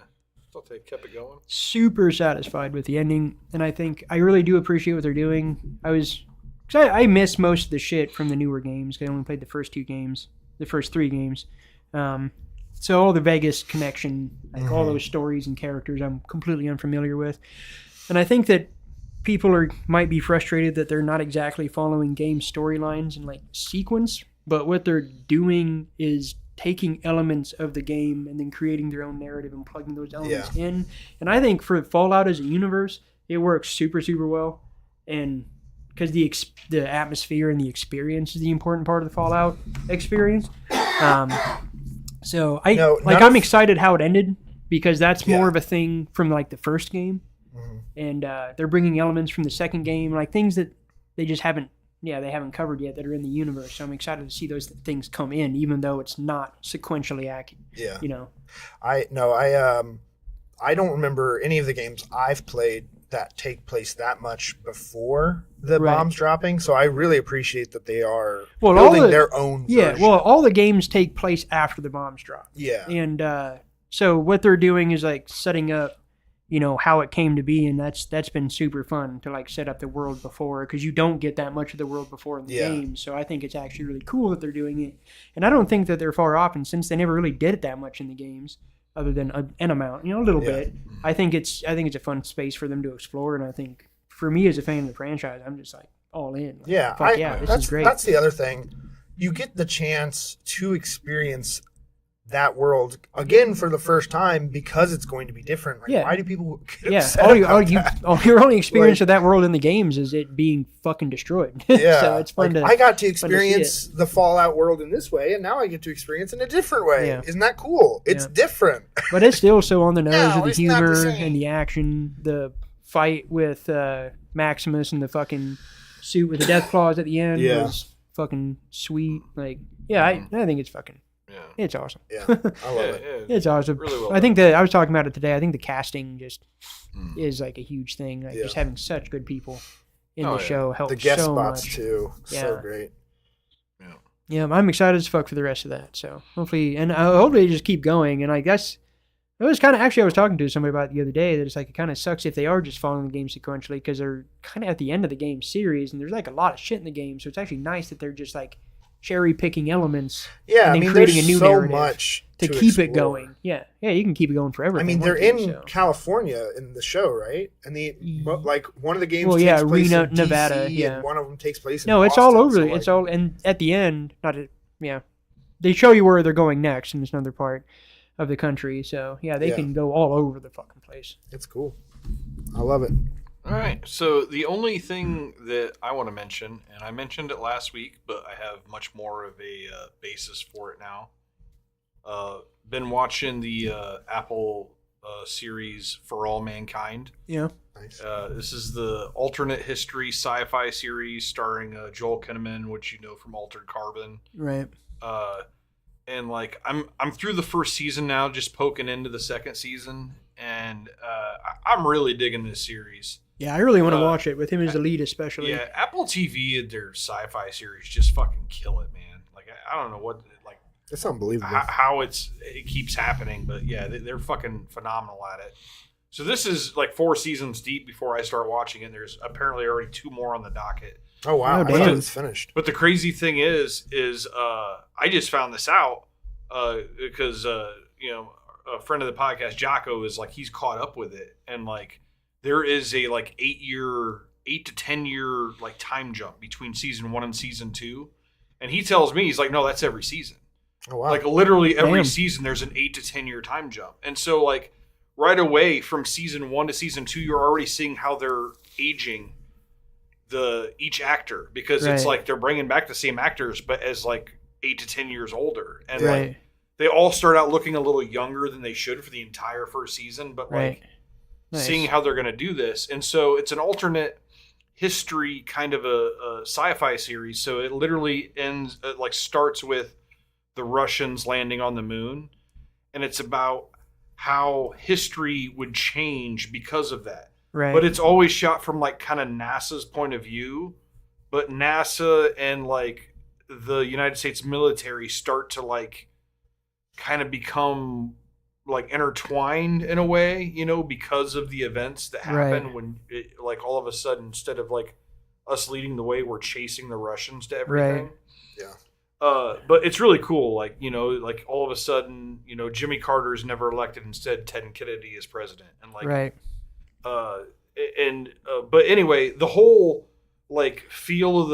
Thought they kept it going. super satisfied with the ending, and I think I really do appreciate what they're doing. I missed most of the shit from the newer games. 'Cause I only played the first 3 games. So all the Vegas connection, like all those stories and characters, I'm completely unfamiliar with, and I think that people might be frustrated that they're not exactly following game storylines in like sequence, but what they're doing is taking elements of the game and then creating their own narrative and plugging those elements in. And I think for Fallout as a universe, it works super, super well. And because the atmosphere and the experience is the important part of the Fallout experience. So I'm excited how it ended because that's more of a thing from like the first game. Mm-hmm. And they're bringing elements from the second game, like things that they just haven't covered yet that are in the universe. So I'm excited to see those things come in, even though it's not sequentially accurate. Yeah. I I don't remember any of the games I've played that take place that much before the bombs dropping. So I really appreciate that they are building their own version. Yeah, well, all the games take place after the bombs drop. Yeah. And so what they're doing is like setting up, how it came to be, and that's been super fun to like set up the world before, because you don't get that much of the world before in the game. So I think it's actually really cool that they're doing it, and I don't think that they're far off. And since they never really did it that much in the games, other than an amount, a little bit, I think it's a fun space for them to explore. And I think for me as a fan of the franchise, I'm just like all in. Like, this is great. That's the other thing. You get the chance to experience that world again for the first time because it's going to be different. Like, why do people get upset your only experience of that world in the games is it being fucking destroyed. Yeah. So it's fun I got to experience the Fallout world in this way, and now I get to experience it in a different way. Yeah. Isn't that cool? It's different. But it's still so on the nose with the it's not the humor same. and the action. The fight with Maximus and the fucking suit with the death claws at the end was fucking sweet. Like, I think it's fucking... Yeah. It's awesome. Yeah, I love it. It's awesome. Really well I think that I was talking about it today. I think the casting just is like a huge thing. Like just having such good people in the show helps the guest so spots much. too. So great. Yeah, I'm excited as fuck for the rest of that. So hopefully they just keep going. And I guess it was kind of actually I was talking to somebody about it the other day that it's like it kind of sucks if they are just following the game sequentially because they're kind of at the end of the game series and there's like a lot of shit in the game. So it's actually nice that they're just like cherry picking elements. Yeah, and then creating there's a new so narrative much to keep it going. Yeah, you can keep it going forever. I mean, they're in California in the show, right? And one of the games takes place Reno, in Nevada. DC, and one of them takes place in Boston. Boston, It's all over. So it's all, and at the end, yeah, they show you where they're going next in this another part of the country. So yeah, they Yeah. can go all over the fucking place. It's cool. I love it. All right. So the only thing that I want to mention, and I mentioned it last week, but I have much more of a basis for it now. Been watching the Apple series For All Mankind. Yeah. Nice. This is the alternate history sci-fi series starring Joel Kinnaman, which you know from Altered Carbon. Right. And like I'm through the first season now, just poking into the second season, and I'm really digging this series. Yeah, I really want to watch it with him as the lead, especially. Yeah, Apple TV and their sci-fi series just fucking kill it, man. Like I don't know what like It's unbelievable. how it keeps happening, but yeah, they're fucking phenomenal at it. So this is like 4 seasons deep before I start watching it. And there's apparently already 2 more on the docket. Oh wow! Oh, I thought damn. it's finished. But the crazy thing is I just found this out because you know, a friend of the podcast, Jocko, is like he's caught up with it, and like there is a like 8 to 10 year like time jump between season 1 and season 2, and he tells me, he's like, no, that's every season. Oh wow! Like literally every Damn. season there's an 8 to 10 year time jump, and so like right away from season 1 to season 2 you're already seeing how they're aging each actor, because it's Right. like they're bringing back the same actors but as like 8 to 10 years older, and Right. like they all start out looking a little younger than they should for the entire first season, but Right. like Nice. seeing how they're going to do this. And so it's an alternate history kind of a sci-fi series, so it literally ends like starts with the Russians landing on the moon, and it's about how history would change because of that. Right. But it's always shot from like kind of NASA's point of view, but NASA and like the United States military start to like kind of become like intertwined in a way, you know, because of the events that happen Right. when it, like all of a sudden, instead of like us leading the way, we're chasing the Russians to everything. Right. Yeah. But it's really cool. Like, you know, like all of a sudden, you know, Jimmy Carter is never elected. Instead, Ted Kennedy is president. And like, Right. but anyway, the whole like feel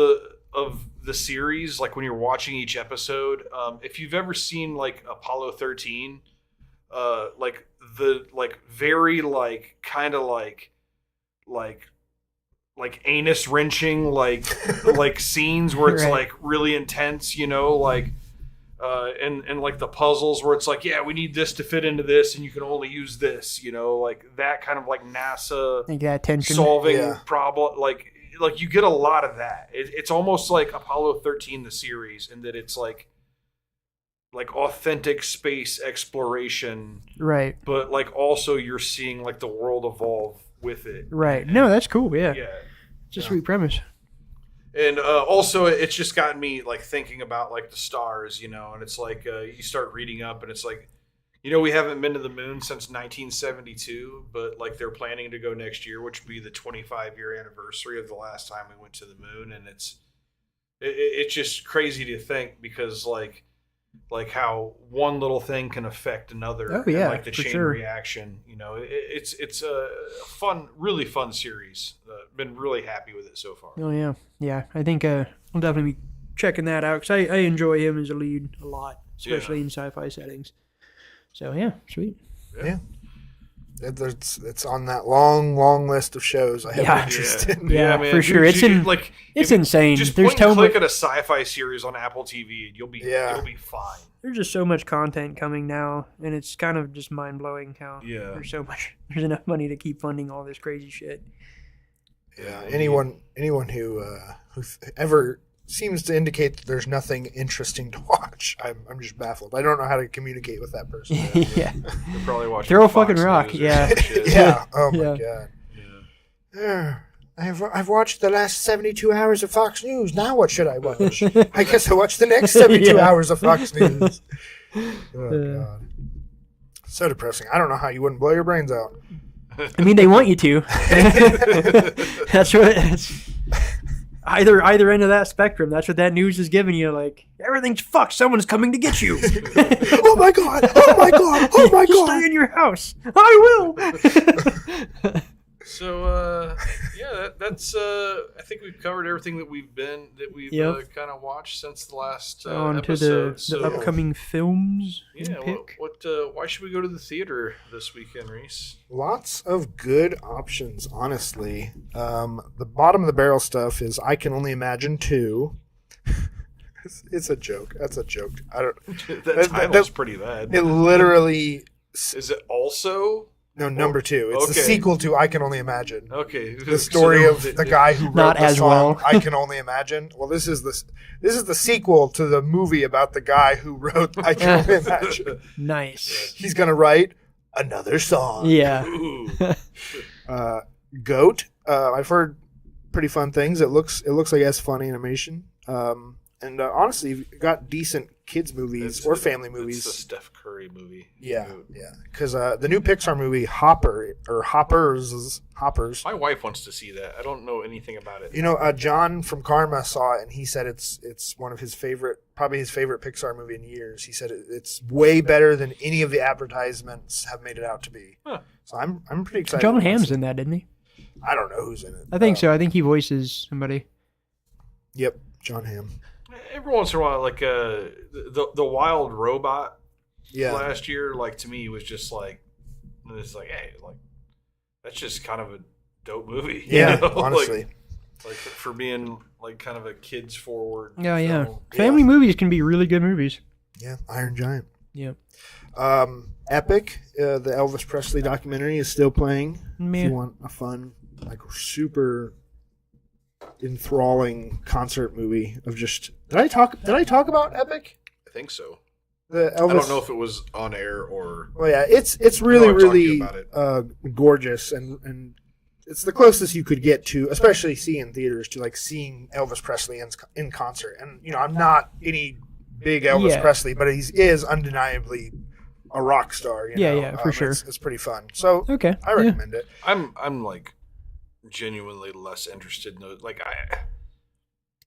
of the series, like when you're watching each episode, if you've ever seen like Apollo 13, like the like very like kind of like anus wrenching like scenes where it's Right. like really intense, you know, like and like the puzzles where it's like, yeah, we need this to fit into this and you can only use this, you know, like that kind of like NASA Think that tension. solving Yeah. problem, like you get a lot of that. It's almost like Apollo 13 the series, in that it's like authentic space exploration, Right. but like also you're seeing like the world evolve with it. Right. No, that's cool. Yeah. Yeah. It's a sweet premise. And also, it's just gotten me like thinking about like the stars, you know. And it's like you start reading up, and it's like, you know, we haven't been to the moon since 1972, but like they're planning to go next year, which would be the 25-year anniversary of the last time we went to the moon. And it's just crazy to think, because like how one little thing can affect another. Oh, yeah, and like the for chain sure. reaction, you know. It's a fun, really fun series. Been really happy with it so far. Oh yeah. Yeah. I think I'll definitely be checking that out, because I enjoy him as a lead a lot, especially in sci-fi settings. So yeah, sweet. Yeah. It's on that long list of shows I have Yeah. interest in. Yeah, man, for sure. dude, It's in- like It's if you insane. just There's point and so click much. at a sci-fi series on Apple TV, and you'll be fine. There's just so much content coming now, and it's kind of just mind blowing how Yeah. there's enough money to keep funding all this crazy shit. Yeah. Anyone who ever seems to indicate that there's nothing interesting to watch, I'm just baffled. I don't know how to communicate with that person. Yeah. You're probably watching Throw a Fox fucking rock, News or yeah. some shit. Yeah. Oh my Yeah. god. Yeah. I've watched the last 72 hours of Fox News. Now what should I watch? I guess I'll watch the next 72 Yeah. hours of Fox News. Oh, God. So depressing. I don't know how you wouldn't blow your brains out. I mean, they want you to. That's what it's either end of that spectrum. That's what that news is giving you. Like, everything's fucked. Someone's coming to get you. Oh my God. Oh my God. Oh my Just God. stay in your house. I will. So that's I think we've covered everything that we've Yep. kind of watched since the last On to episode. the So, upcoming films. yeah, Pick. why should we go to the theater this weekend, Reese? Lots of good options, honestly. The bottom of the barrel stuff is I Can Only Imagine 2. It's a joke. That's a joke. I don't. That title's pretty bad. It literally. Is it also? No, number 2. It's the Okay. sequel to I Can Only Imagine. Okay. The story of the guy who wrote Not the as song well. I Can Only Imagine. Well, this is the sequel to the movie about the guy who wrote I Can Only Imagine. Nice. He's gonna write another song. Yeah. Ooh. Goat. I've heard pretty fun things. It looks like it has fun animation. And honestly, you've got decent kids movies or family movies. It's the Steph Curry movie. Yeah. Because the new Pixar movie Hoppers. My wife wants to see that. I don't know anything about it. You know, John from Karma saw it, and he said it's one of his favorite, probably his favorite Pixar movie in years. He said it's way better than any of the advertisements have made it out to be. Huh. So I'm pretty excited. John to watch Hamm's it. in that, didn't he? I don't know who's in it. I think so. I think he voices somebody. Yep, John Hamm. Every once in a while, like the Wild Robot Yeah. last year, like to me was just like it's like, hey, like that's just kind of a dope movie. you Yeah, know? honestly. like for being like kind of a kids forward. Yeah. film. Family movies can be really good movies. Yeah, Iron Giant. Yep. Epic, the Elvis Presley documentary is still playing. If Meh. you want a fun, like super enthralling concert movie of just did I talk about Epic? I think so. The Elvis. I don't know if it was on air or. Well, yeah, it's really I've talked to you really about gorgeous and it's the closest you could get to, especially seeing theaters, to like seeing Elvis Presley in concert. And you know, I'm not any big Elvis Yeah. Presley, but he is undeniably a rock star. You know? Yeah, for sure. It's pretty fun. So Okay. I recommend it. I'm like genuinely less interested in those. Like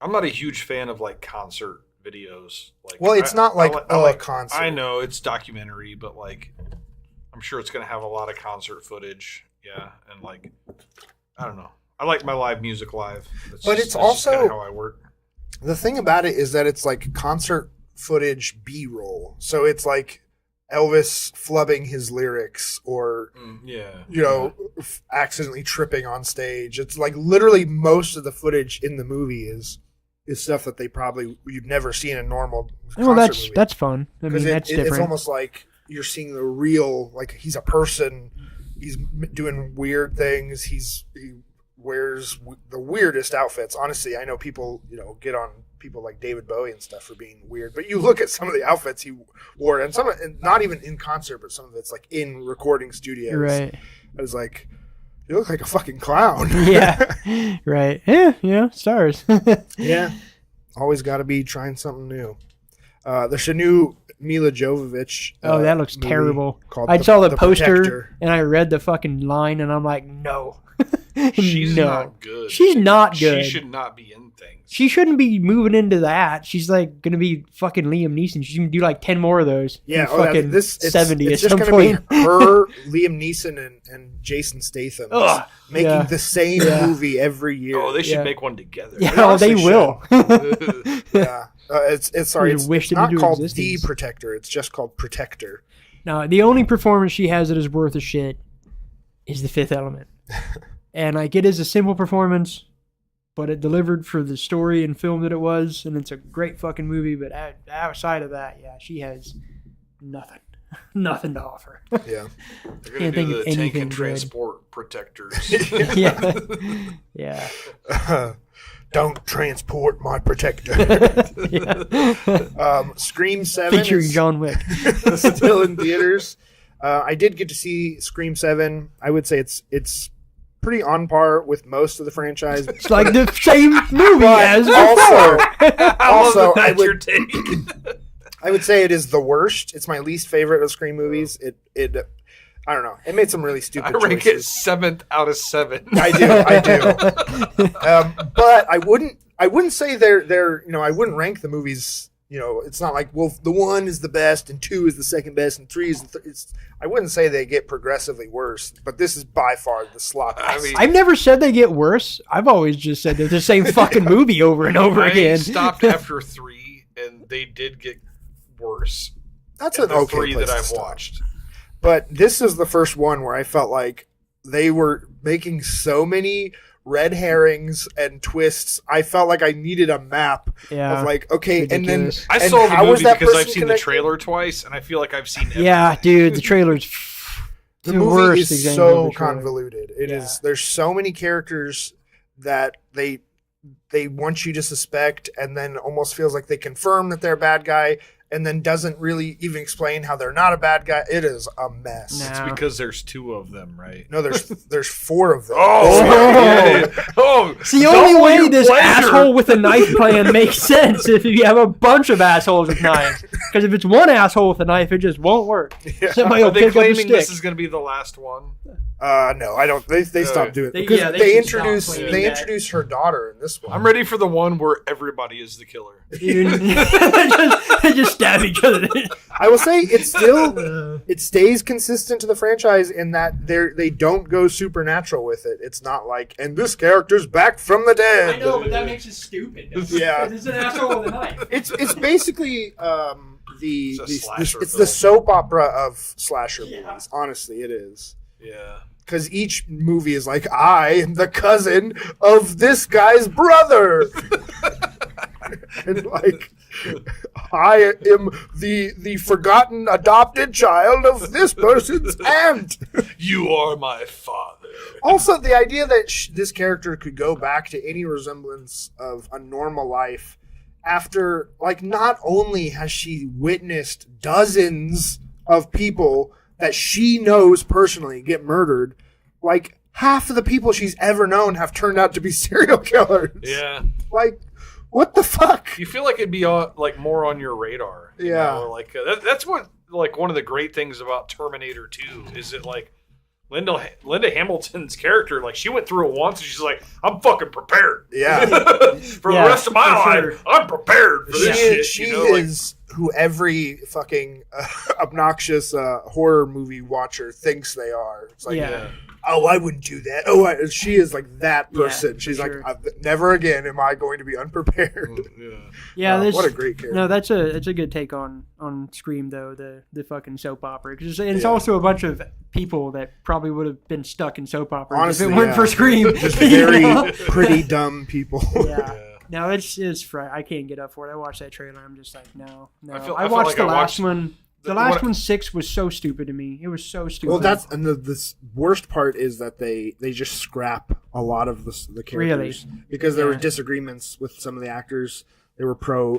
I'm not a huge fan of like concert videos. Like, Well, it's not like I like concert. I know it's documentary, but like I'm sure it's gonna have a lot of concert footage. Yeah, and like I don't know. I like my live music live. But it's that's just also- kinda how I work. The thing about it is that it's like concert footage B-roll. So it's like Elvis flubbing his lyrics or Yeah, you know, accidentally tripping on stage. It's like literally most of the footage in the movie is stuff that you'd never see in a normal Well, concert movie. that's fun. I mean, 'Cause that's it's different. almost like you're seeing the real, like he's a person. He's doing weird things. He wears the weirdest outfits. Honestly, I know people, get on people like David Bowie and stuff for being weird. But you look at some of the outfits he wore, and not even in concert, but some of it's like in recording studios. Right. I was like, you look like a fucking clown. Yeah. Right. Yeah. Stars. Yeah. Always got to be trying something new. There's a new Mila Jovovich. Oh, that looks movie terrible. called I saw the poster Protector. and I read the fucking line and I'm like, no. she's No. not good. She's not good. She should not be in things. She shouldn't be moving into that. She's like gonna be fucking Liam Neeson. She's gonna do like 10 more of those. Yeah, in fucking 70 it's at just some gonna point. be her, Liam Neeson, and Jason Statham Ugh, making yeah. the same Yeah. movie every year. Oh, they should Yeah. make one together. Yeah, honestly they will. Yeah, it's sorry, We it's wished it not into called existence. The Protector. It's just called Protector. No, the only performance she has that is worth a shit is The Fifth Element. And like it is a simple performance, but it delivered for the story and film that it was, and it's a great fucking movie. But outside of that, yeah, she has nothing, nothing to offer. Yeah, They're gonna Can't think do of the tank anything and good. transport protectors. yeah, yeah. don't transport my Protector. Scream 7 Featuring is John Wick. still in theaters. I did get to see Scream 7. I would say it's pretty on par with most of the franchise. It's like the same movie But as also, before. also I That's your would take. I would say it is the worst. It's my least favorite of Scream movies. It I don't know. It made some really I stupid rank it choices. 7th out of 7. I do. But I wouldn't say they're I wouldn't rank the movies it's not like, well, the 1 is the best and 2 is the second best and 3 is it's. I wouldn't say they get progressively worse, but this is by far the sloppiest. I mean, I've never said they get worse. I've always just said they're the same fucking movie over and over I again. stopped after 3, and they did get worse. That's in an the okay 3 place that to I've stop. watched. But this is the first one where I felt like they were making so many red herrings and twists. I felt like I needed a map Yeah. of like, okay, Ridiculous. I and saw the how was movie that because I've person seen connected? the trailer twice, and I feel like I've seen everything. Yeah, dude, the trailer's The the movie worst is example of so the trailer. convoluted. It is. Yeah. There's so many characters that they want you to suspect, and then almost feels like they confirm that they're a bad guy, and then doesn't really even explain how they're not a bad guy. It is a mess. Nah. It's because there's 2 of them, right? No, there's 4 of them. Oh, It's the only double way your this pleasure. asshole with a knife plan makes sense if you have a bunch of assholes with knives. Because if it's one asshole with a knife, it just won't work. Yeah. Somebody Are will they pick up a claiming stick. this is going to be the last one? No, I don't. They stopped doing it They- because yeah, they they should stop introduce claiming they that. introduce her daughter in this one. I'm ready for the one where everybody is the killer. Dude. They just stab each other. I will say it stays consistent to the franchise in that they don't go supernatural with it. It's not like, and this character's back from the dead. I know, but that makes it stupid. Yeah. It's an asshole with a knife. It's basically It's a slasher it's film. the soap opera of slasher Yeah. movies. Honestly, it is. Yeah. Because each movie is like, I am the cousin of this guy's brother. And like, I am the forgotten adopted child of this person's aunt. You are my father. Also, the idea that this character could go back to any resemblance of a normal life after, like, not only has she witnessed dozens of people that she knows personally get murdered, like, half of the people she's ever known have turned out to be serial killers. Yeah. Like, what the fuck? You feel like it'd be like more on your radar. you Yeah. know? Like that's what like one of the great things about Terminator 2 is that like Linda Hamilton's character, like she went through it once and she's like, I'm fucking prepared. Yeah. For Yeah, the rest of my for life, sure. I'm prepared for this shit. She you know? Like, is who every fucking obnoxious horror movie watcher thinks they are. It's like, Yeah. oh, I wouldn't do that. Oh, she is like that person. Yeah, She's for like, sure. Never again am I going to be unprepared. yeah. Yeah, this, what a great character. No, that's a good take on Scream though, the fucking soap opera. 'Cause it's Yeah. also a bunch of people that probably would have been stuck in soap operas Honestly, if it weren't yeah. for Scream. Just you very know? pretty dumb people. Yeah. No, it's I can't get up for it. I watched that trailer. I'm just like, no. I I feel watched like the I last watched one. The the- last what- one, 6, was so stupid to me. It was so stupid. Well, that's and the worst part is that they just scrap a lot of the characters because there were Yeah. disagreements with some of the actors. They were pro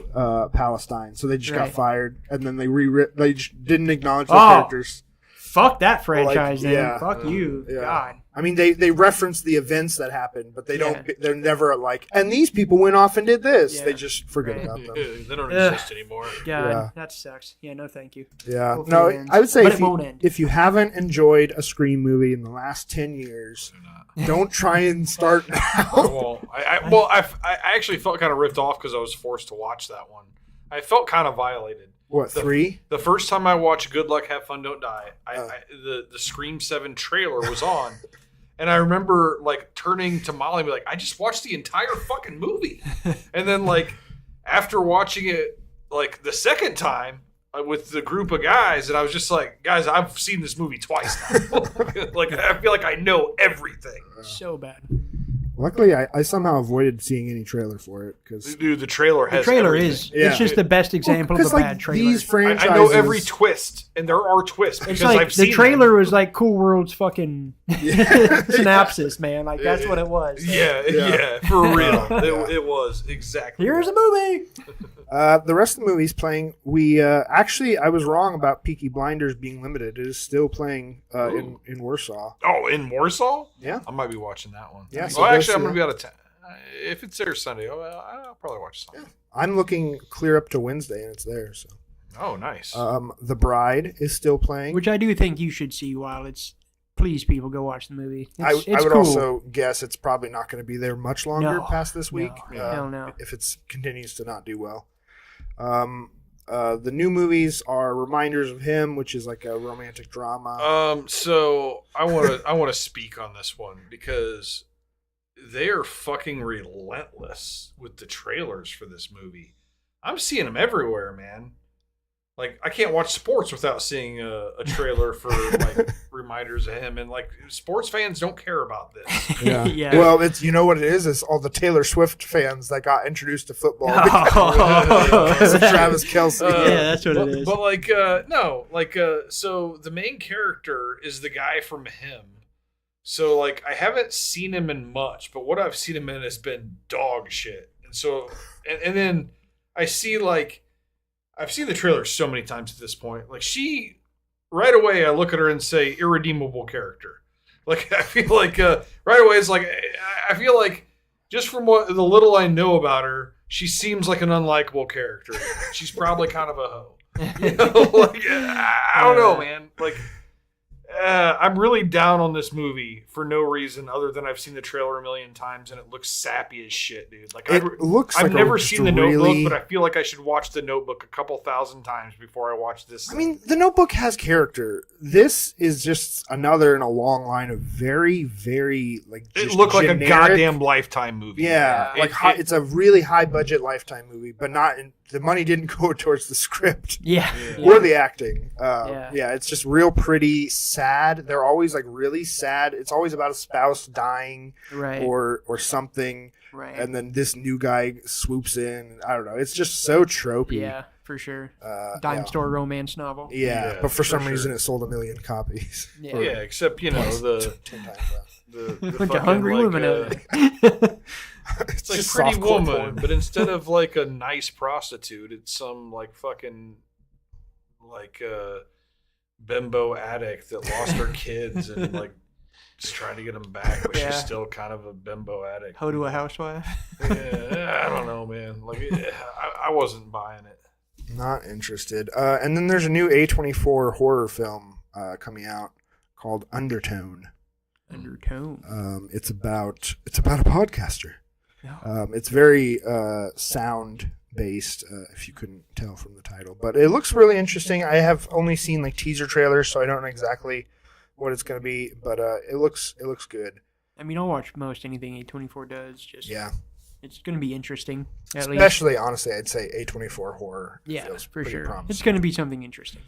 Palestine, so they just got Right. fired, and then they just didn't acknowledge the Oh. characters. Fuck that franchise, man. yeah. Fuck you, Yeah. God. I mean, they reference the events that happened, but they don't. Yeah. They're never like, and these people went off and did this. Yeah. They just forget Right. about them. They don't Ugh. exist anymore. God, Yeah. that sucks. Yeah, no, thank you. Yeah, Hopefully no, it ends. I would say But if it won't end. if you haven't enjoyed a Scream movie in the last 10 years, don't try and start I now. won't. I actually felt kind of ripped off because I was forced to watch that one. I felt kind of violated. What, 3? The first time I watched Good Luck, Have Fun, Don't Die, the Scream 7 trailer was on. And I remember like turning to Molly and be like, I just watched the entire fucking movie. And then like after watching it like the second time with the group of guys, and I was just like, guys, I've seen this movie twice now. Like I feel like I know everything. So bad. Luckily, I somehow avoided seeing any trailer for it because Dude, the trailer The has trailer everything. is. Yeah. It's just the best example of a bad trailer. these franchises, I know every twist, and there are twists because It's like I've the seen trailer them. was like Cool World's fucking synopsis, man. Like that's what it was. Yeah, for real. Yeah. It was exactly. Here's a movie. the rest of the movies playing. We actually, I was wrong about Peaky Blinders being limited. It is still playing in Warsaw. Oh, in Warsaw? Yeah. I might be watching that one. Yeah, so Well, go actually, see I'm going to that. be out of town. If it's there Sunday, I'll probably watch something. I'm looking clear up to Wednesday, and it's there. So, Oh, nice. The Bride is still playing. Which I do think you should see while it's. Please, people, go watch the movie. I It's would cool. also guess it's probably not going to be there much longer No. past this week. No. Hell no. If it continues to not do well. The new movies are Reminders of Him, which is like a romantic drama. So I want to speak on this one because they are fucking relentless with the trailers for this movie. I'm seeing them everywhere, man. Like, I can't watch sports without seeing a trailer for like Reminders of Him, and like sports fans don't care about this. Yeah. Yeah. Well, it's what it is all the Taylor Swift fans that got introduced to football because of Travis Kelce. That's what but, it is. But like, no, like, so the main character is the guy from Him. So like, I haven't seen him in much, but what I've seen him in has been dog shit. And so, and then I see like. I've seen the trailer so many times at this point. Like, she, right away, I look at her and say, irredeemable character. Like, I feel like, right away, it's like, I feel like, just from what the little I know about her, she seems like an unlikable character. She's probably kind of a hoe. You know, like, I don't know, man. Like, I'm really down on this movie for no reason other than I've seen the trailer a million times and it looks sappy as shit, dude. Like, I've like never seen The Notebook, but I feel like I should watch The Notebook a couple thousand times before I watch this. I mean, The Notebook has character. This is just another in a long line of very, very like. It looked like a goddamn Lifetime movie. Yeah, it's a really high budget Lifetime movie, but not in. The money didn't go towards the script or the acting. It's just real pretty, sad. They're always like really sad. It's always about a spouse dying or something. Right. And then this new guy swoops in. I don't know. It's just so tropey. Yeah, for sure. Dime store romance novel. Yeah, but for some reason it sold 1 million copies. Yeah, except, you know, the 10 times the bunch fucking, of hungry like, women out there. It's like just Pretty softcore Woman, porn. but instead of like a nice prostitute, it's some like fucking like bimbo addict that lost her kids and like just trying to get them back, but she's still kind of a bimbo addict. Hoe to a housewife. Yeah, I don't know, man. Like, I wasn't buying it. Not interested. And then there's a new A24 horror film coming out called Undertone. Undertone. It's about a podcaster. No. It's very sound based, if you couldn't tell from the title, but it looks really interesting. I have only seen like teaser trailers, so I don't know exactly what it's going to be, but it looks good. I mean, I'll watch most anything A24 does. Just it's going to be interesting. Especially, honestly, I'd say A24 horror. Yeah, feels for pretty sure. promising. It's going to be something interesting.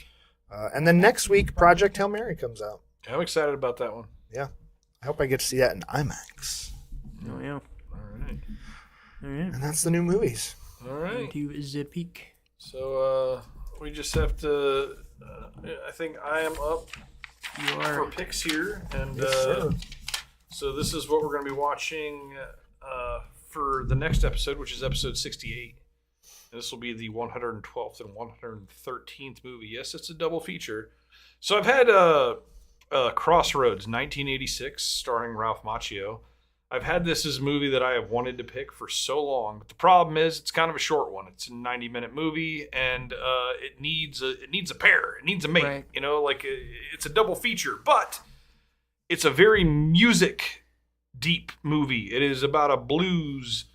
And then next week, Project Hail Mary comes out. I'm excited about that one. Yeah, I hope I get to see that in IMAX. Oh yeah. All right. And that's the new movies. All right. To the peak. So we just have to. I think I am up You for are. picks here, and Yes, sir. so this is what we're going to be watching for the next episode, which is episode 68. And this will be the 112th and 113th movie. Yes, it's a double feature. So I've had Crossroads, 1986, starring Ralph Macchio. I've had this as a movie that I have wanted to pick for so long, but the problem is it's kind of a short one. It's a 90-minute movie, and it needs a pair. It needs a mate. Right. You know, like it's a double feature, but it's a very music deep movie. It is about a blues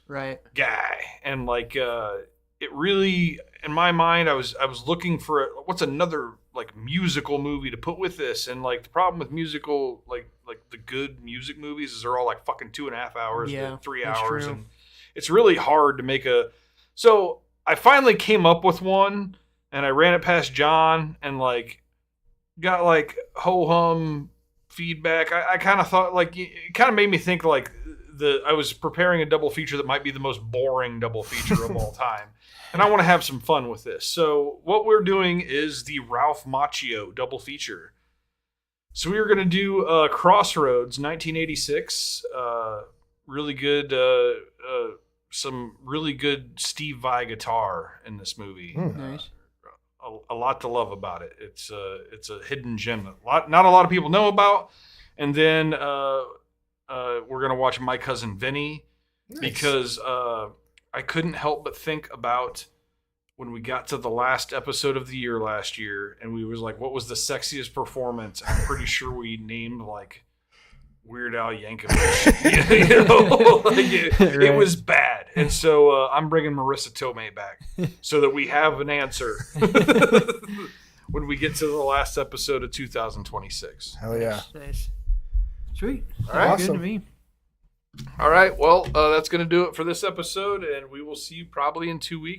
guy, and like it really, in my mind, I was looking for what's another like musical movie to put with this, and like the problem with musical like the good music movies is they're all like fucking 2.5 hours, 3 hours, true. and it's really hard to make a. So I finally came up with one, and I ran it past John, and like got like ho hum feedback. I kind of thought like it kind of made me think like I was preparing a double feature that might be the most boring double feature of all time. And I want to have some fun with this. So what we're doing is the Ralph Macchio double feature. So we are going to do Crossroads, 1986. Really good, some really good Steve Vai guitar in this movie. Nice. A lot to love about it. It's a hidden gem that not a lot of people know about. And then we're going to watch My Cousin Vinny because I couldn't help but think about when we got to the last episode of the year last year, and we was like, what was the sexiest performance? I'm pretty sure we named like Weird Al Yankovic. You know, like it was bad. And so I'm bringing Marissa Tomei back so that we have an answer when we get to the last episode of 2026. Hell yeah. Nice. Sweet. All right. Good to me. All right. Well, that's going to do it for this episode, and we will see you probably in 2 weeks.